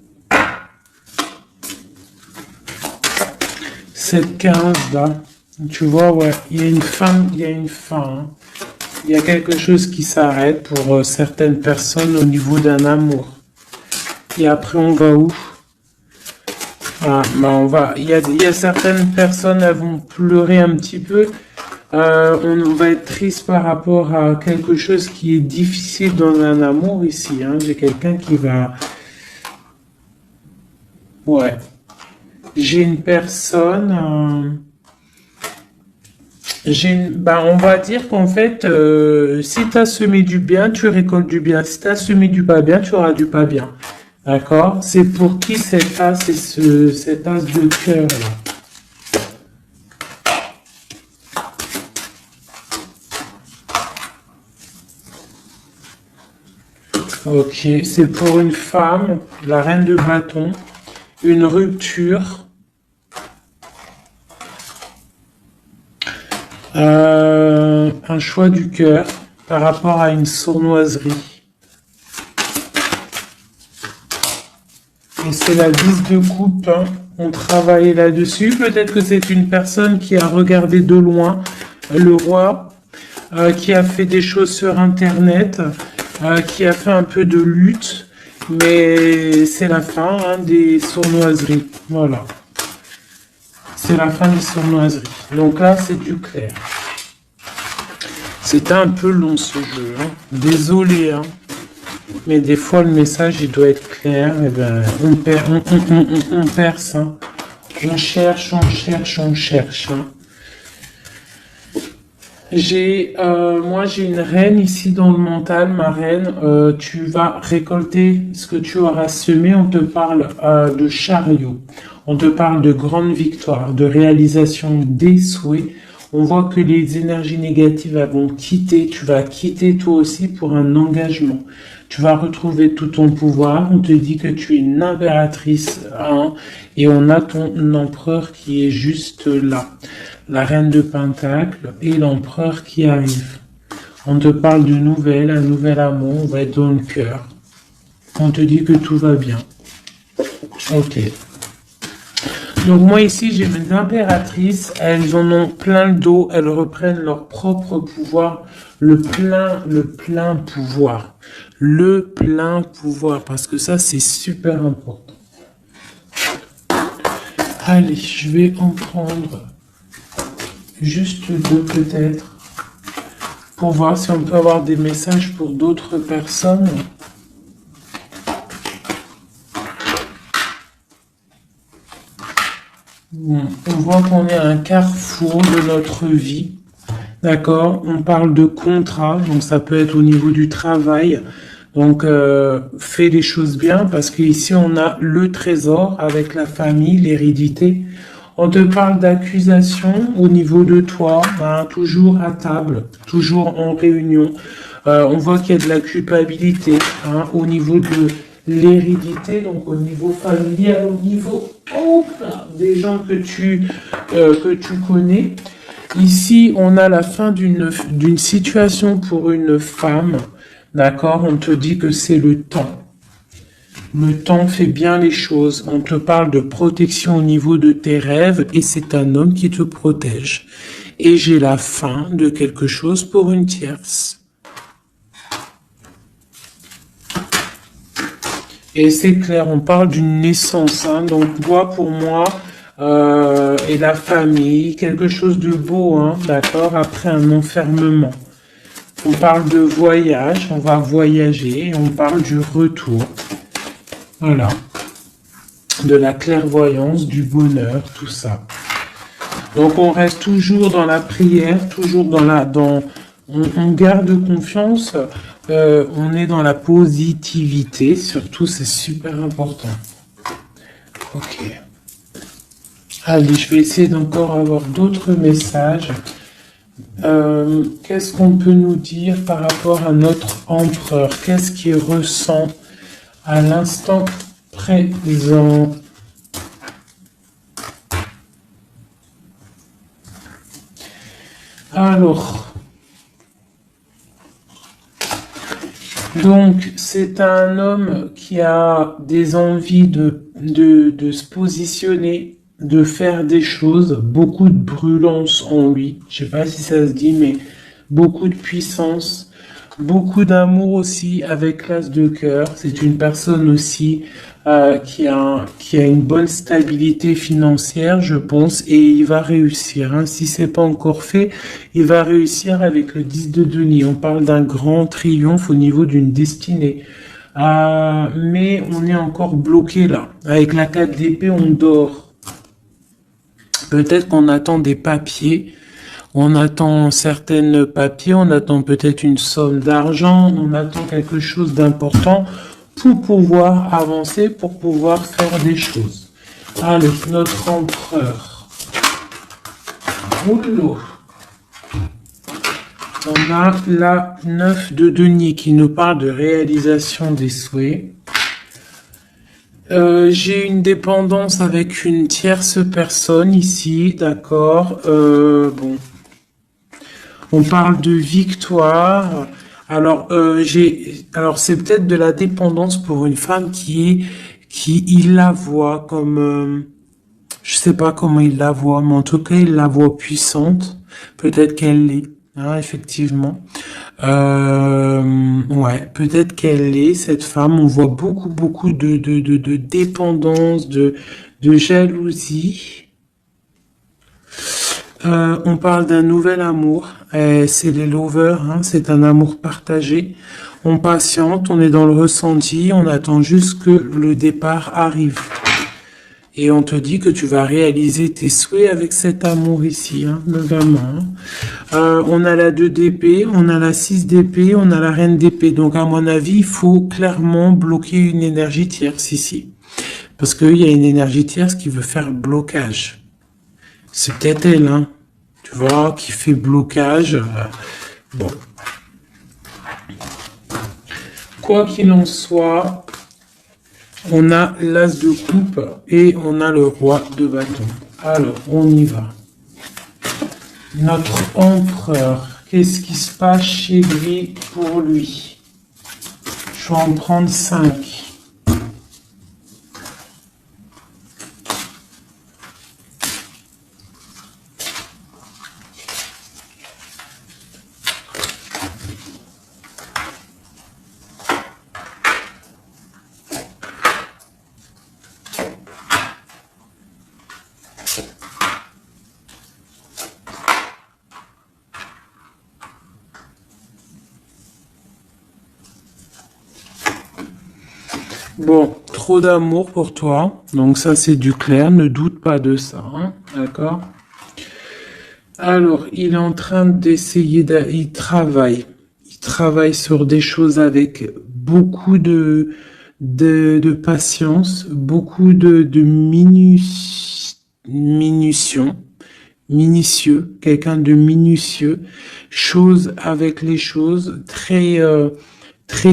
Cette 15 là, tu vois, ouais, il y a une fin, il y a une fin. Hein. Il y a quelque chose qui s'arrête pour certaines personnes au niveau d'un amour. Et après, on va où? Ah, bah il y a certaines personnes, elles vont pleurer un petit peu. On va être triste par rapport à quelque chose qui est difficile dans un amour ici, hein. J'ai quelqu'un qui va, ouais. J'ai une personne, bah, on va dire qu'en fait, si tu as semé du bien, tu récoltes du bien. Si tu as semé du pas bien, tu auras du pas bien. D'accord? C'est pour qui cet as, c'est cet as de cœur là. Ok, c'est pour une femme, la reine de bâton, une rupture, un choix du cœur par rapport à une sournoiserie. Et c'est la 10 de coupe, hein. On travaille là-dessus. Peut-être que c'est une personne qui a regardé de loin le roi, qui a fait des choses sur Internet, qui a fait un peu de lutte, mais c'est la fin, hein, des sournoiseries. Voilà, c'est la fin des sournoiseries. Donc là, c'est du clair. C'était un peu long ce jeu, hein. Désolé, hein. Mais des fois, le message, il doit être clair. Et ben, on perce, hein. On cherche, on cherche, on cherche, hein. Moi, j'ai une reine ici dans le mental, ma reine. Tu vas récolter ce que tu auras semé. On te parle de chariot. On te parle de grande victoire, de réalisation des souhaits. On voit que les énergies négatives elles vont quitter. Tu vas quitter toi aussi pour un engagement. Tu vas retrouver tout ton pouvoir. On te dit que tu es une impératrice, hein, et on a ton empereur qui est juste là. La reine de Pentacle et l'empereur qui arrive. On te parle de nouvelles, un nouvel amour, on va être dans le cœur. On te dit que tout va bien. Ok. Donc moi ici j'ai mes impératrices, elles en ont plein le dos, elles reprennent leur propre pouvoir, le plein pouvoir. Le plein pouvoir, parce que ça c'est super important. Allez, je vais en prendre juste deux peut-être, pour voir si on peut avoir des messages pour d'autres personnes. Bon, on voit qu'on est à un carrefour de notre vie. D'accord? On parle de contrat, donc ça peut être au niveau du travail. Donc, fais les choses bien parce qu'ici, on a le trésor avec la famille, l'hérédité. On te parle d'accusation au niveau de toi, hein, toujours à table, toujours en réunion. On voit qu'il y a de la culpabilité, hein, au niveau de l'hérédité, donc au niveau familial, au niveau des gens que tu connais. Ici, on a la fin d'une situation pour une femme. D'accord? On te dit que c'est le temps. Le temps fait bien les choses. On te parle de protection au niveau de tes rêves et c'est un homme qui te protège. Et j'ai la fin de quelque chose pour une tierce. Et c'est clair, on parle d'une naissance, hein. Donc moi, pour moi, et la famille, quelque chose de beau, hein, d'accord, après un enfermement. On parle de voyage, on va voyager, et on parle du retour. Voilà. De la clairvoyance, du bonheur, tout ça. Donc on reste toujours dans la prière, toujours on garde confiance, on est dans la positivité, surtout c'est super important. Ok. Allez, je vais essayer d'encore avoir d'autres messages. Qu'est-ce qu'on peut nous dire par rapport à notre empereur? Qu'est-ce qu'il ressent à l'instant présent? Alors, donc c'est un homme qui a des envies de se positionner, de faire des choses, beaucoup de brûlance en lui. Je sais pas si ça se dit, mais beaucoup de puissance. Beaucoup d'amour aussi avec l'as de cœur. C'est une personne aussi qui a une bonne stabilité financière, je pense, et il va réussir. Hein. Si c'est pas encore fait, il va réussir avec le 10 de denier. On parle d'un grand triomphe au niveau d'une destinée. Mais on est encore bloqué là. Avec la 4 d'épée, on dort. Peut-être qu'on attend des papiers. On attend certains papiers, on attend peut-être une somme d'argent, on attend quelque chose d'important pour pouvoir avancer, pour pouvoir faire des choses. Allez, notre empereur. Oulou. On a la 9 de denier qui nous parle de réalisation des souhaits. J'ai une dépendance avec une tierce personne ici, d'accord. Bon. On parle de victoire. Alors, c'est peut-être de la dépendance pour une femme qui il la voit comme, je sais pas comment il la voit, mais en tout cas, il la voit puissante. Peut-être qu'elle l'est, hein, effectivement. Ouais, peut-être qu'elle l'est, cette femme. On voit beaucoup de dépendance, de jalousie. On parle d'un nouvel amour, c'est les lovers, hein, c'est un amour partagé. On patiente, on est dans le ressenti, on attend juste que le départ arrive. Et on te dit que tu vas réaliser tes souhaits avec cet amour ici, hein, notamment. On a la 2 d'épée, on a la 6 d'épée, on a la reine d'épée. Donc à mon avis, il faut clairement bloquer une énergie tierce ici. Parce qu'il y a une énergie tierce qui veut faire blocage. C'est peut-être elle, hein, tu vois, qui fait blocage. Bon. Quoi qu'il en soit, on a l'as de coupe et on a le roi de bâton. Alors, on y va. Notre empereur, qu'est-ce qui se passe chez lui pour lui? Je vais en prendre 5. Bon, trop d'amour pour toi. Donc ça, c'est du clair. Ne doute pas de ça. Hein, d'accord? Alors, il est en train d'essayer il travaille. Il travaille sur des choses avec beaucoup de patience, beaucoup de minutieux, quelqu'un de minutieux, chose avec les choses, très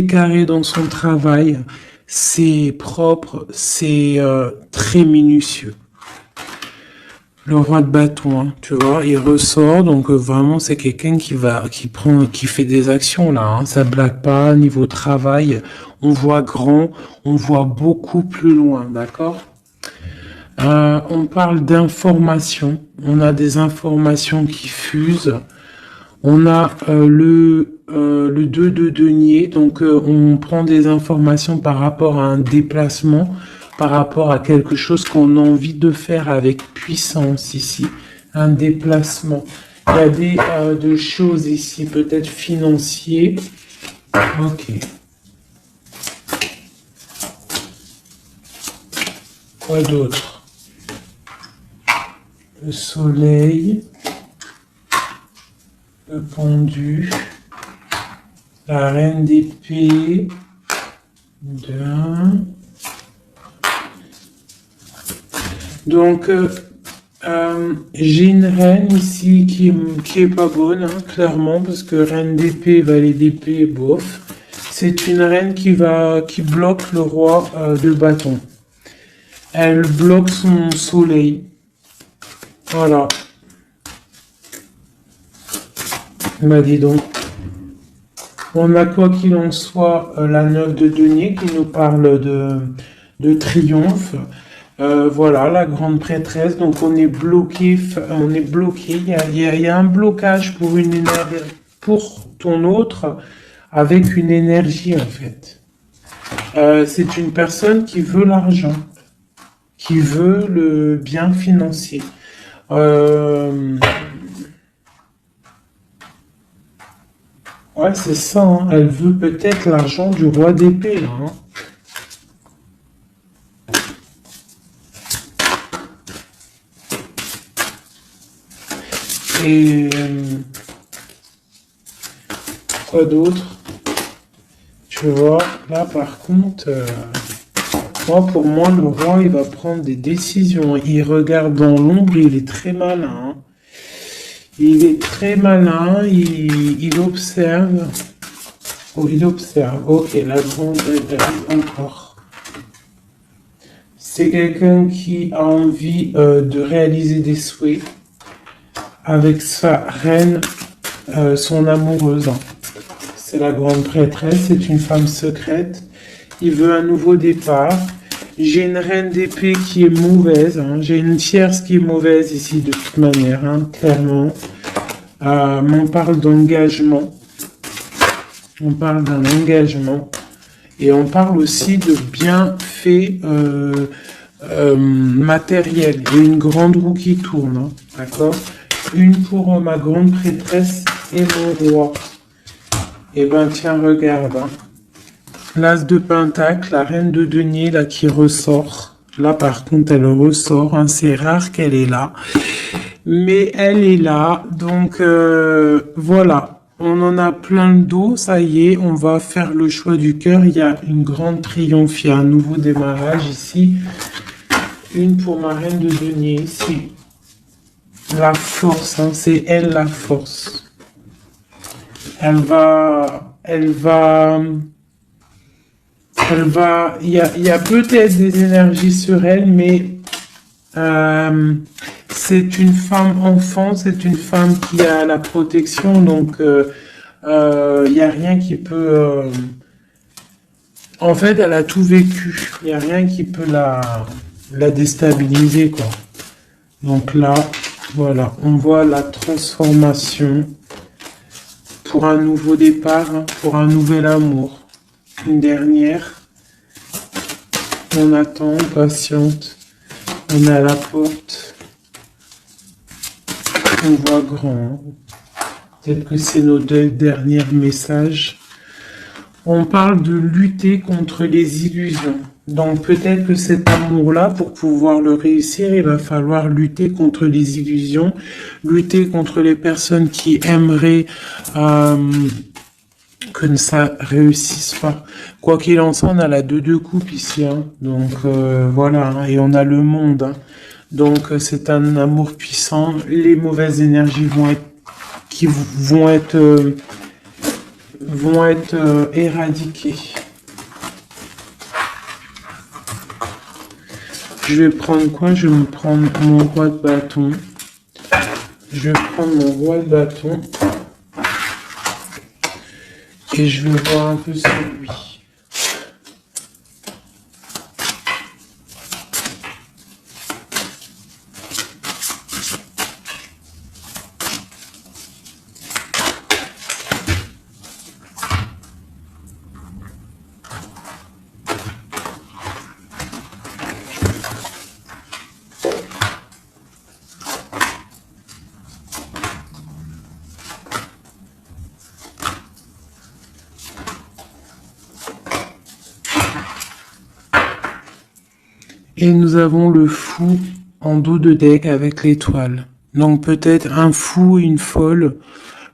carré dans son travail. C'est propre, c'est très minutieux. Le roi de bâton, hein, tu vois, il ressort, donc vraiment c'est quelqu'un qui fait des actions là, hein, ça blague pas. Niveau travail, on voit grand, on voit beaucoup plus loin, d'accord. On parle d'informations, on a des informations qui fusent. On a le 2 de denier, donc on prend des informations par rapport à un déplacement, par rapport à quelque chose qu'on a envie de faire avec puissance ici, un déplacement. Il y a des choses ici, peut-être financiers. Ok. Quoi d'autre? Le soleil. Le pendu, la reine d'épée, donc j'ai une reine ici qui est pas bonne, hein, clairement, parce que reine d'épée, valet d'épée, bof. C'est une reine qui bloque le roi de bâton. Elle bloque son soleil. Voilà. Bah dis donc. On a quoi qu'il en soit la 9 de denier qui nous parle de triomphe. Voilà, la grande prêtresse. Donc on est bloqué. Il y a un blocage pour une énergie, pour ton autre. avec une énergie en fait. C'est une personne qui veut l'argent, qui veut le bien financier. Euh, ouais, c'est ça, hein. Elle veut peut-être l'argent du roi d'épée, là, hein. Et quoi d'autre? Tu vois, là par contre, moi pour moi, le roi, il va prendre des décisions. Il regarde dans l'ombre, il est très malin, hein. Il est très malin, il observe. Oh, il observe. Ok, la grande elle arrive encore. C'est quelqu'un qui a envie de réaliser des souhaits avec sa reine, son amoureuse, hein. C'est la grande prêtresse, c'est une femme secrète. Il veut un nouveau départ. J'ai une reine d'épée qui est mauvaise, hein. J'ai une tierce qui est mauvaise ici de toute manière, hein, clairement. On parle d'engagement. On parle d'un engagement. Et on parle aussi de bienfaits matériels. Il y a une grande roue qui tourne, hein, d'accord? Une pour ma grande prêtresse et mon roi. Eh ben tiens, regarde, hein. L'as de pentacle, la reine de denier, là, qui ressort. Là, par contre, elle ressort, hein. C'est rare qu'elle est là. Mais elle est là. Donc, voilà. On en a plein le dos. Ça y est, on va faire le choix du cœur. Il y a une grande triomphe. Il y a un nouveau démarrage ici. Une pour ma reine de denier, ici. La force, hein. C'est elle, la force. Il y a peut-être des énergies sur elle, mais c'est une femme enfant, c'est une femme qui a la protection, donc il y a rien qui peut. En fait, elle a tout vécu. Il y a rien qui peut la déstabiliser, quoi. Donc là, voilà, on voit la transformation pour un nouveau départ, hein, pour un nouvel amour. Une dernière. On attend, on patiente. On est à la porte. On voit grand. Peut-être que c'est nos deux derniers messages. On parle de lutter contre les illusions. Donc peut-être que cet amour-là, pour pouvoir le réussir, il va falloir lutter contre les illusions, lutter contre les personnes qui aimeraient que ça réussisse pas. Quoi qu'il en soit, on a la deux coupes ici, hein. Donc voilà, hein. Et on a le monde, hein. Donc c'est un amour puissant. Les mauvaises énergies vont être éradiquées. Je vais prendre quoi? Je vais me prendre mon roi de bâton. Je vais prendre mon roi de bâton. Et je vais voir un peu sur lui. Et nous avons le fou en dos de deck avec l'étoile. Donc peut-être un fou et une folle,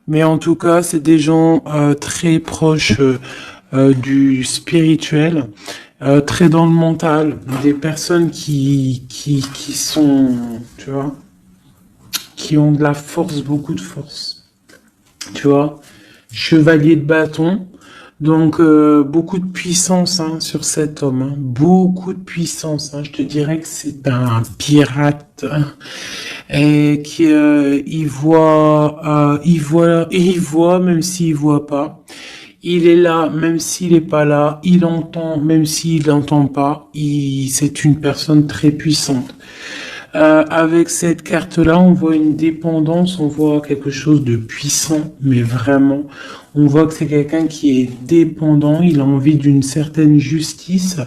mais en tout cas c'est des gens très proches du spirituel, très dans le mental, des personnes qui sont, tu vois, qui ont de la force, beaucoup de force, tu vois, chevalier de bâton. Donc beaucoup de puissance, hein, sur cet homme, hein. Beaucoup de puissance, hein. Je te dirais que c'est un pirate, hein, et qui il voit même s'il voit pas. Il est là même s'il est pas là. Il entend même s'il n'entend pas. C'est une personne très puissante. Avec cette carte-là, on voit une dépendance, on voit quelque chose de puissant, mais vraiment, on voit que c'est quelqu'un qui est dépendant, il a envie d'une certaine justice,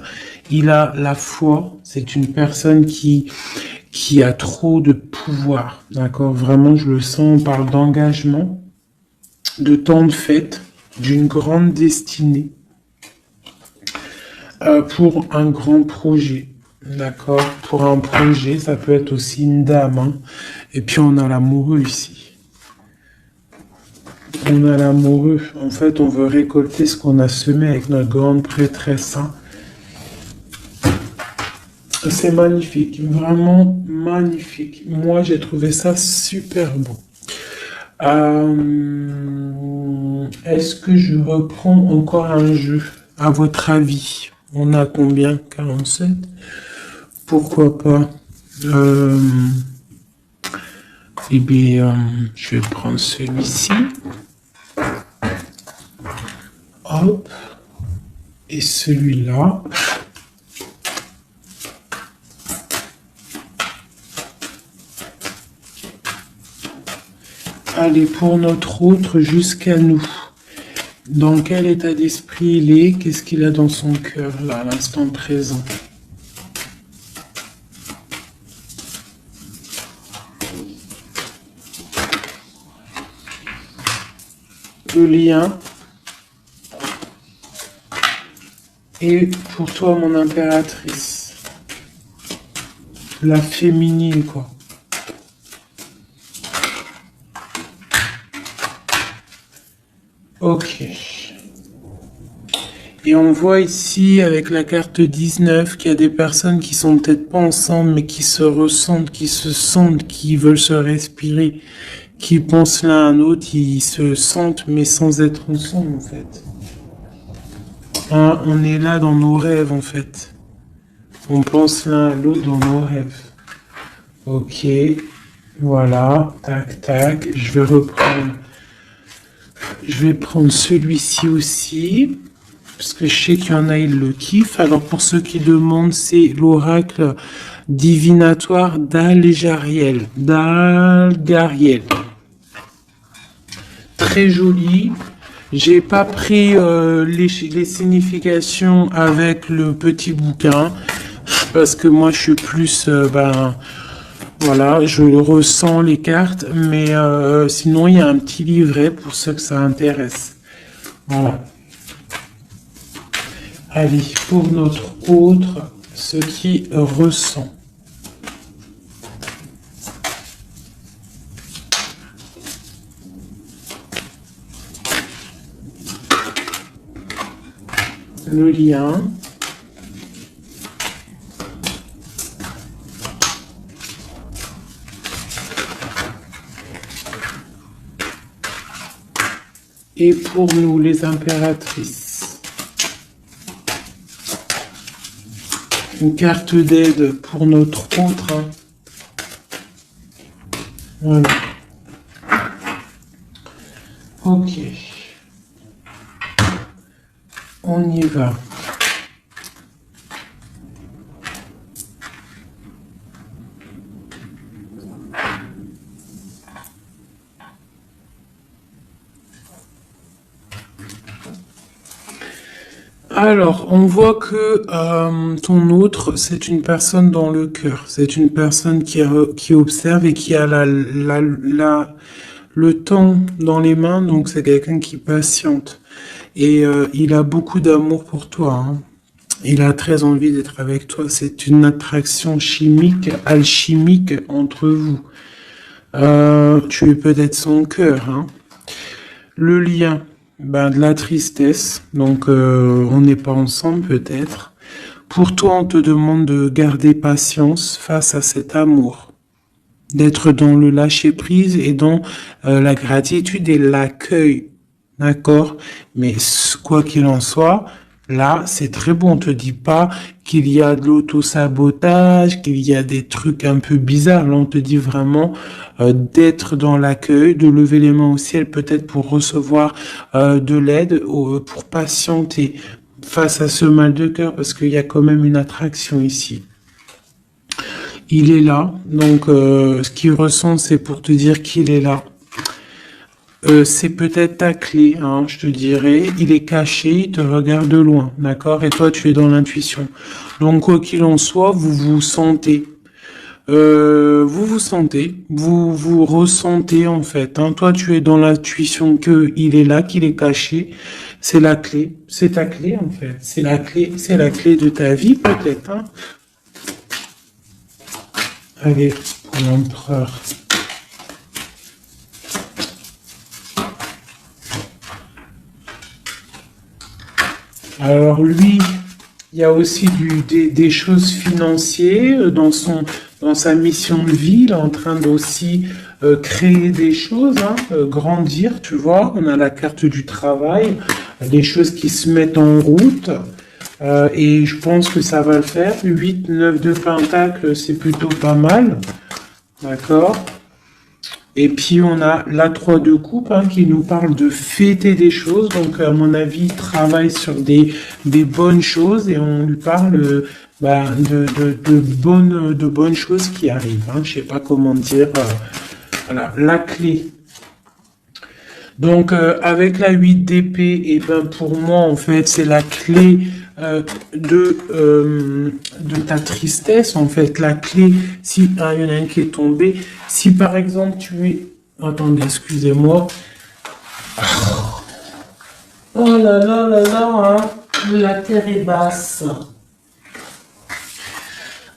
il a la foi, c'est une personne qui a trop de pouvoir, d'accord? Vraiment, je le sens, on parle d'engagement, de temps de fête, d'une grande destinée, pour un grand projet. D'accord, pour un projet, ça peut être aussi une dame, hein. Et puis on a l'amoureux ici. On a l'amoureux. En fait, on veut récolter ce qu'on a semé avec notre grande prêtresse, hein. C'est magnifique, vraiment magnifique. Moi, j'ai trouvé ça super beau. Est-ce que je reprends encore un jeu? À votre avis, on a combien? 47? Pourquoi pas? Eh bien, je vais prendre celui-ci. Hop. Et celui-là. Allez, pour notre autre, jusqu'à nous. Dans quel état d'esprit il est? Qu'est-ce qu'il a dans son cœur, là, à l'instant présent? Le lien. Et pour toi, mon impératrice. La féminine, quoi. Ok. Et on voit ici, avec la carte 19, qu'il y a des personnes qui sont peut-être pas ensemble, mais qui se ressentent, qui se sentent, qui veulent se respirer, qui pensent l'un à l'autre, ils se sentent, mais sans être ensemble, en fait. Hein, on est là dans nos rêves, en fait. On pense l'un à l'autre dans nos rêves. Ok. Voilà. Tac, tac. Je vais reprendre. Je vais prendre celui-ci aussi. Parce que je sais qu'il y en a, ils le kiffent. Alors, pour ceux qui demandent, c'est l'oracle divinatoire d'Al-Jariel. D'Al-Gariel. Très joli. J'ai pas pris les significations avec le petit bouquin. Parce que moi, je suis plus... voilà, je ressens les cartes. Mais sinon, il y a un petit livret pour ceux que ça intéresse. Voilà. Allez, pour notre autre, ce qui ressent. Le lien. Et pour nous, les impératrices. Une carte d'aide pour notre autre. Hein. Voilà. Ok. On y va. Alors, on voit que ton autre, c'est une personne dans le cœur. C'est une personne qui observe et qui a le temps dans les mains. Donc, c'est quelqu'un qui patiente. Et il a beaucoup d'amour pour toi. Hein. Il a très envie d'être avec toi. C'est une attraction chimique, alchimique entre vous. Tu es peut-être son cœur. Hein. Le lien. De la tristesse, donc on n'est pas ensemble peut-être. Pour toi, on te demande de garder patience face à cet amour, d'être dans le lâcher-prise et dans la gratitude et l'accueil, d'accord? Mais quoi qu'il en soit, là, c'est très bon. On te dit pas qu'il y a de l'auto-sabotage, qu'il y a des trucs un peu bizarres. Là, on te dit vraiment d'être dans l'accueil, de lever les mains au ciel peut-être pour recevoir de l'aide, pour patienter face à ce mal de cœur, parce qu'il y a quand même une attraction ici. Il est là. Donc, ce qu'il ressent, c'est pour te dire qu'il est là. C'est peut-être ta clé, hein, je te dirais. Il est caché, il te regarde de loin, d'accord? Et toi, tu es dans l'intuition. Donc, quoi qu'il en soit, vous vous sentez. Vous vous ressentez en fait. Hein. Toi, tu es dans l'intuition que il est là, qu'il est caché. C'est la clé. C'est ta clé en fait. C'est la clé de ta vie peut-être. Hein. Allez, pour l'empereur. Alors lui, il y a aussi des choses financières dans sa mission de vie. Il est en train d'aussi créer des choses, hein, grandir, tu vois. On a la carte du travail, des choses qui se mettent en route. Et je pense que ça va le faire. 8, 9 de Pentacle, c'est plutôt pas mal. D'accord. Et puis on a la 3 de coupe hein, qui nous parle de fêter des choses. Donc à mon avis, il travaille sur des bonnes choses et on lui parle de bonnes choses qui arrivent. Hein. Je sais pas comment dire. Voilà, la clé. Donc avec la 8 d'épée, et ben pour moi en fait c'est la clé de ta tristesse en fait. La clé, si il y en a une qui est tombée, si par exemple tu es, attendez, excusez-moi. Oh là là là là, hein. La terre est basse.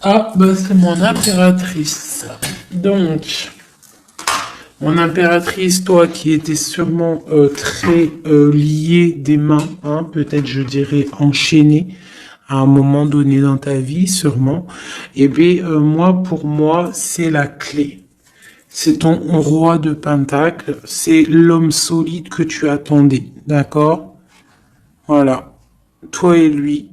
Ah bah c'est mon impératrice. Donc mon impératrice, toi qui étais sûrement très liée des mains, hein, peut-être je dirais enchaînée à un moment donné dans ta vie, sûrement. Et bien moi, pour moi, c'est la clé. C'est ton roi de Pentacle, c'est l'homme solide que tu attendais, d'accord? Voilà, toi et lui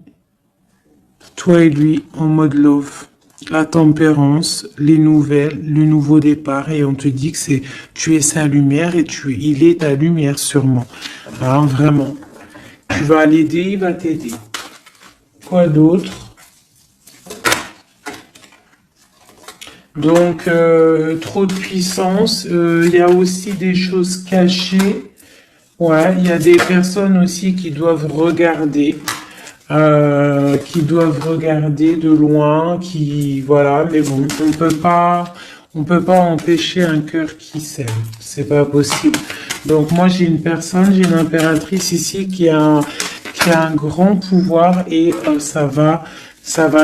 en mode love. La tempérance, les nouvelles, le nouveau départ, et on te dit que tu es sa lumière et il est ta lumière sûrement. Hein, vraiment. Tu vas l'aider, il va t'aider. Quoi d'autre? Donc, trop de puissance. Il y a aussi des choses cachées. Ouais, il y a des personnes aussi qui doivent regarder. Qui doivent regarder de loin, voilà, mais bon, on peut pas empêcher un cœur qui s'aime, c'est pas possible. Donc moi j'ai une impératrice ici qui a un grand pouvoir et ça va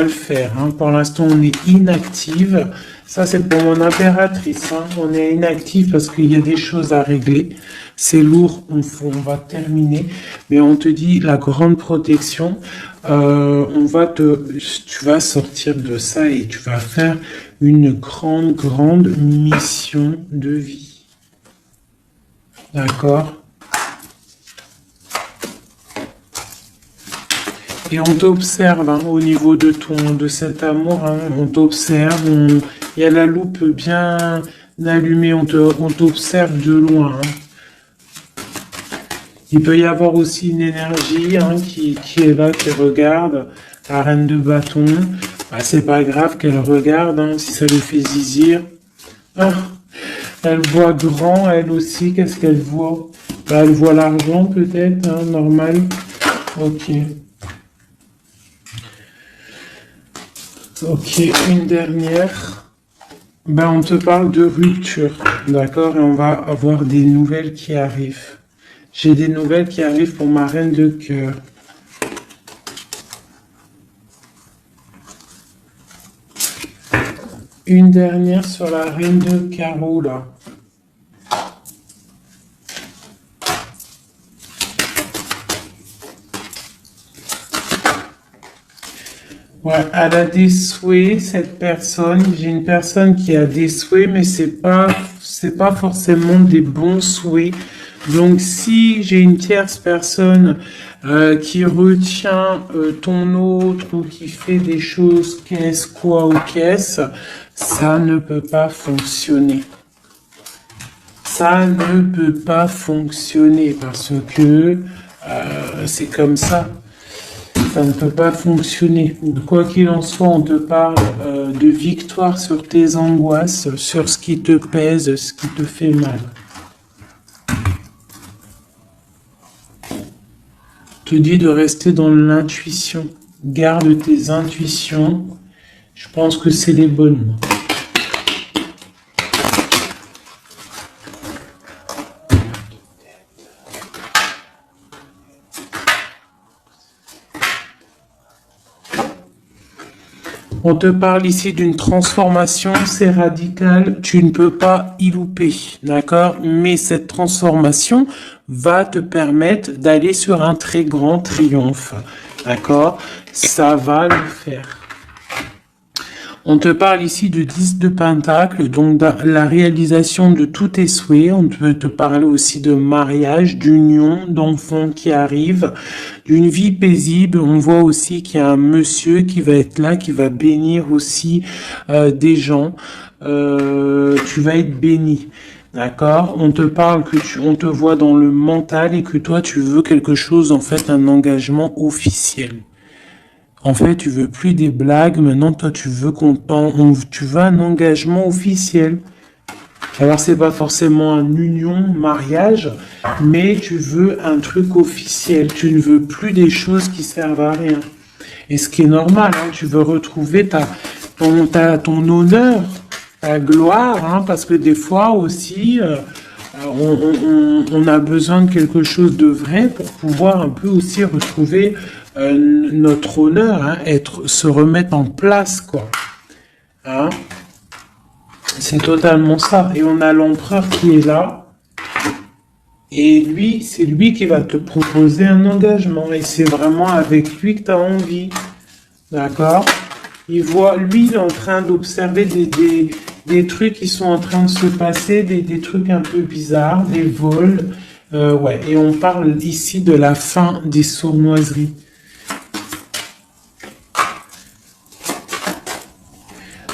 le faire. Hein. Pour l'instant on est inactive. Ça c'est pour mon impératrice. Hein. On est inactive parce qu'il y a des choses à régler. C'est lourd, on va terminer. Mais on te dit la grande protection. Tu vas sortir de ça et tu vas faire une grande mission de vie. D'accord? Et on t'observe hein, au niveau de cet amour. Hein, on t'observe. Il y a la loupe bien allumée. On t'observe de loin. Hein. Il peut y avoir aussi une énergie hein, qui est là, qui regarde. La reine de bâton. Bah, c'est pas grave qu'elle regarde, hein, si ça lui fait zizir. Ah, elle voit grand, elle aussi. Qu'est-ce qu'elle voit? Bah, elle voit l'argent peut-être, hein, normal. Ok. Ok, une dernière. Ben, on te parle de rupture, d'accord? Et on va avoir des nouvelles qui arrivent. J'ai des nouvelles qui arrivent pour ma reine de cœur. Une dernière sur la reine de carreau, là. Ouais, elle a des souhaits, cette personne. J'ai une personne qui a des souhaits, mais c'est pas forcément des bons souhaits. Donc, si j'ai une tierce personne qui retient ton autre ou qui fait des choses qu'est-ce, quoi ou qu'est-ce, ça ne peut pas fonctionner. Ça ne peut pas fonctionner parce que c'est comme ça. ça ne peut pas fonctionner. Quoi qu'il en soit, on te parle de victoire sur tes angoisses, sur ce qui te pèse, ce qui te fait mal. Te dit de rester dans l'intuition. Garde tes intuitions. Je pense que c'est les bonnes. On te parle ici d'une transformation, c'est radical, tu ne peux pas y louper, d'accord? Mais cette transformation va te permettre d'aller sur un très grand triomphe, d'accord? Ça va le faire. On te parle ici de 10 de Pentacle, donc de la réalisation de tous tes souhaits. On peut te parler aussi de mariage, d'union, d'enfants qui arrivent, d'une vie paisible. On voit aussi qu'il y a un monsieur qui va être là, qui va bénir aussi des gens. Tu vas être béni. D'accord? On te parle on te voit dans le mental et que toi, tu veux quelque chose, en fait, un engagement officiel. En fait, tu veux plus des blagues. Maintenant, toi, tu veux tu veux un engagement officiel. Alors, c'est pas forcément une union, mariage, mais tu veux un truc officiel. Tu ne veux plus des choses qui servent à rien. Et ce qui est normal, hein, tu veux retrouver ton honneur, ta gloire, hein, parce que des fois aussi, on a besoin de quelque chose de vrai pour pouvoir un peu aussi retrouver notre honneur, hein, se remettre en place, quoi. Hein? C'est totalement ça. Et on a l'empereur qui est là. Et lui, c'est lui qui va te proposer un engagement. Et c'est vraiment avec lui que tu as envie. D'accord? Lui, il est en train d'observer des trucs qui sont en train de se passer, des trucs un peu bizarres, des vols. Ouais. Et on parle ici de la fin des sournoiseries.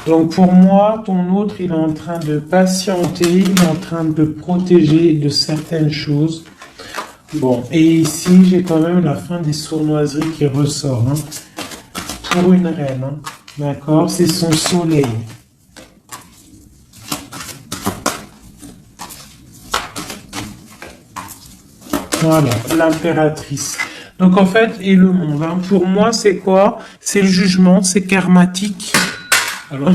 Donc pour moi, ton autre, il est en train de patienter, il est en train de protéger de certaines choses. Bon, et ici, j'ai quand même la fin des sournoiseries qui ressort. Hein, pour une reine, hein, d'accord? C'est son soleil. Voilà, l'impératrice. Donc en fait, et le monde, hein, pour moi, c'est quoi? C'est le jugement, c'est karmatique. Alors,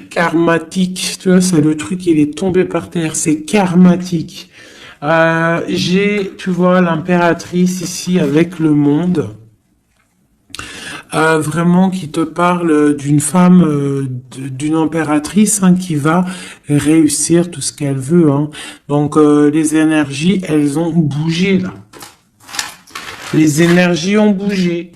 karmatique, tu vois, c'est le truc, il est tombé par terre, c'est karmatique. Tu vois, l'impératrice ici avec le monde, vraiment qui te parle d'une femme, d'une impératrice, hein, qui va réussir tout ce qu'elle veut. Hein. Donc, les énergies, elles ont bougé là. Les énergies ont bougé.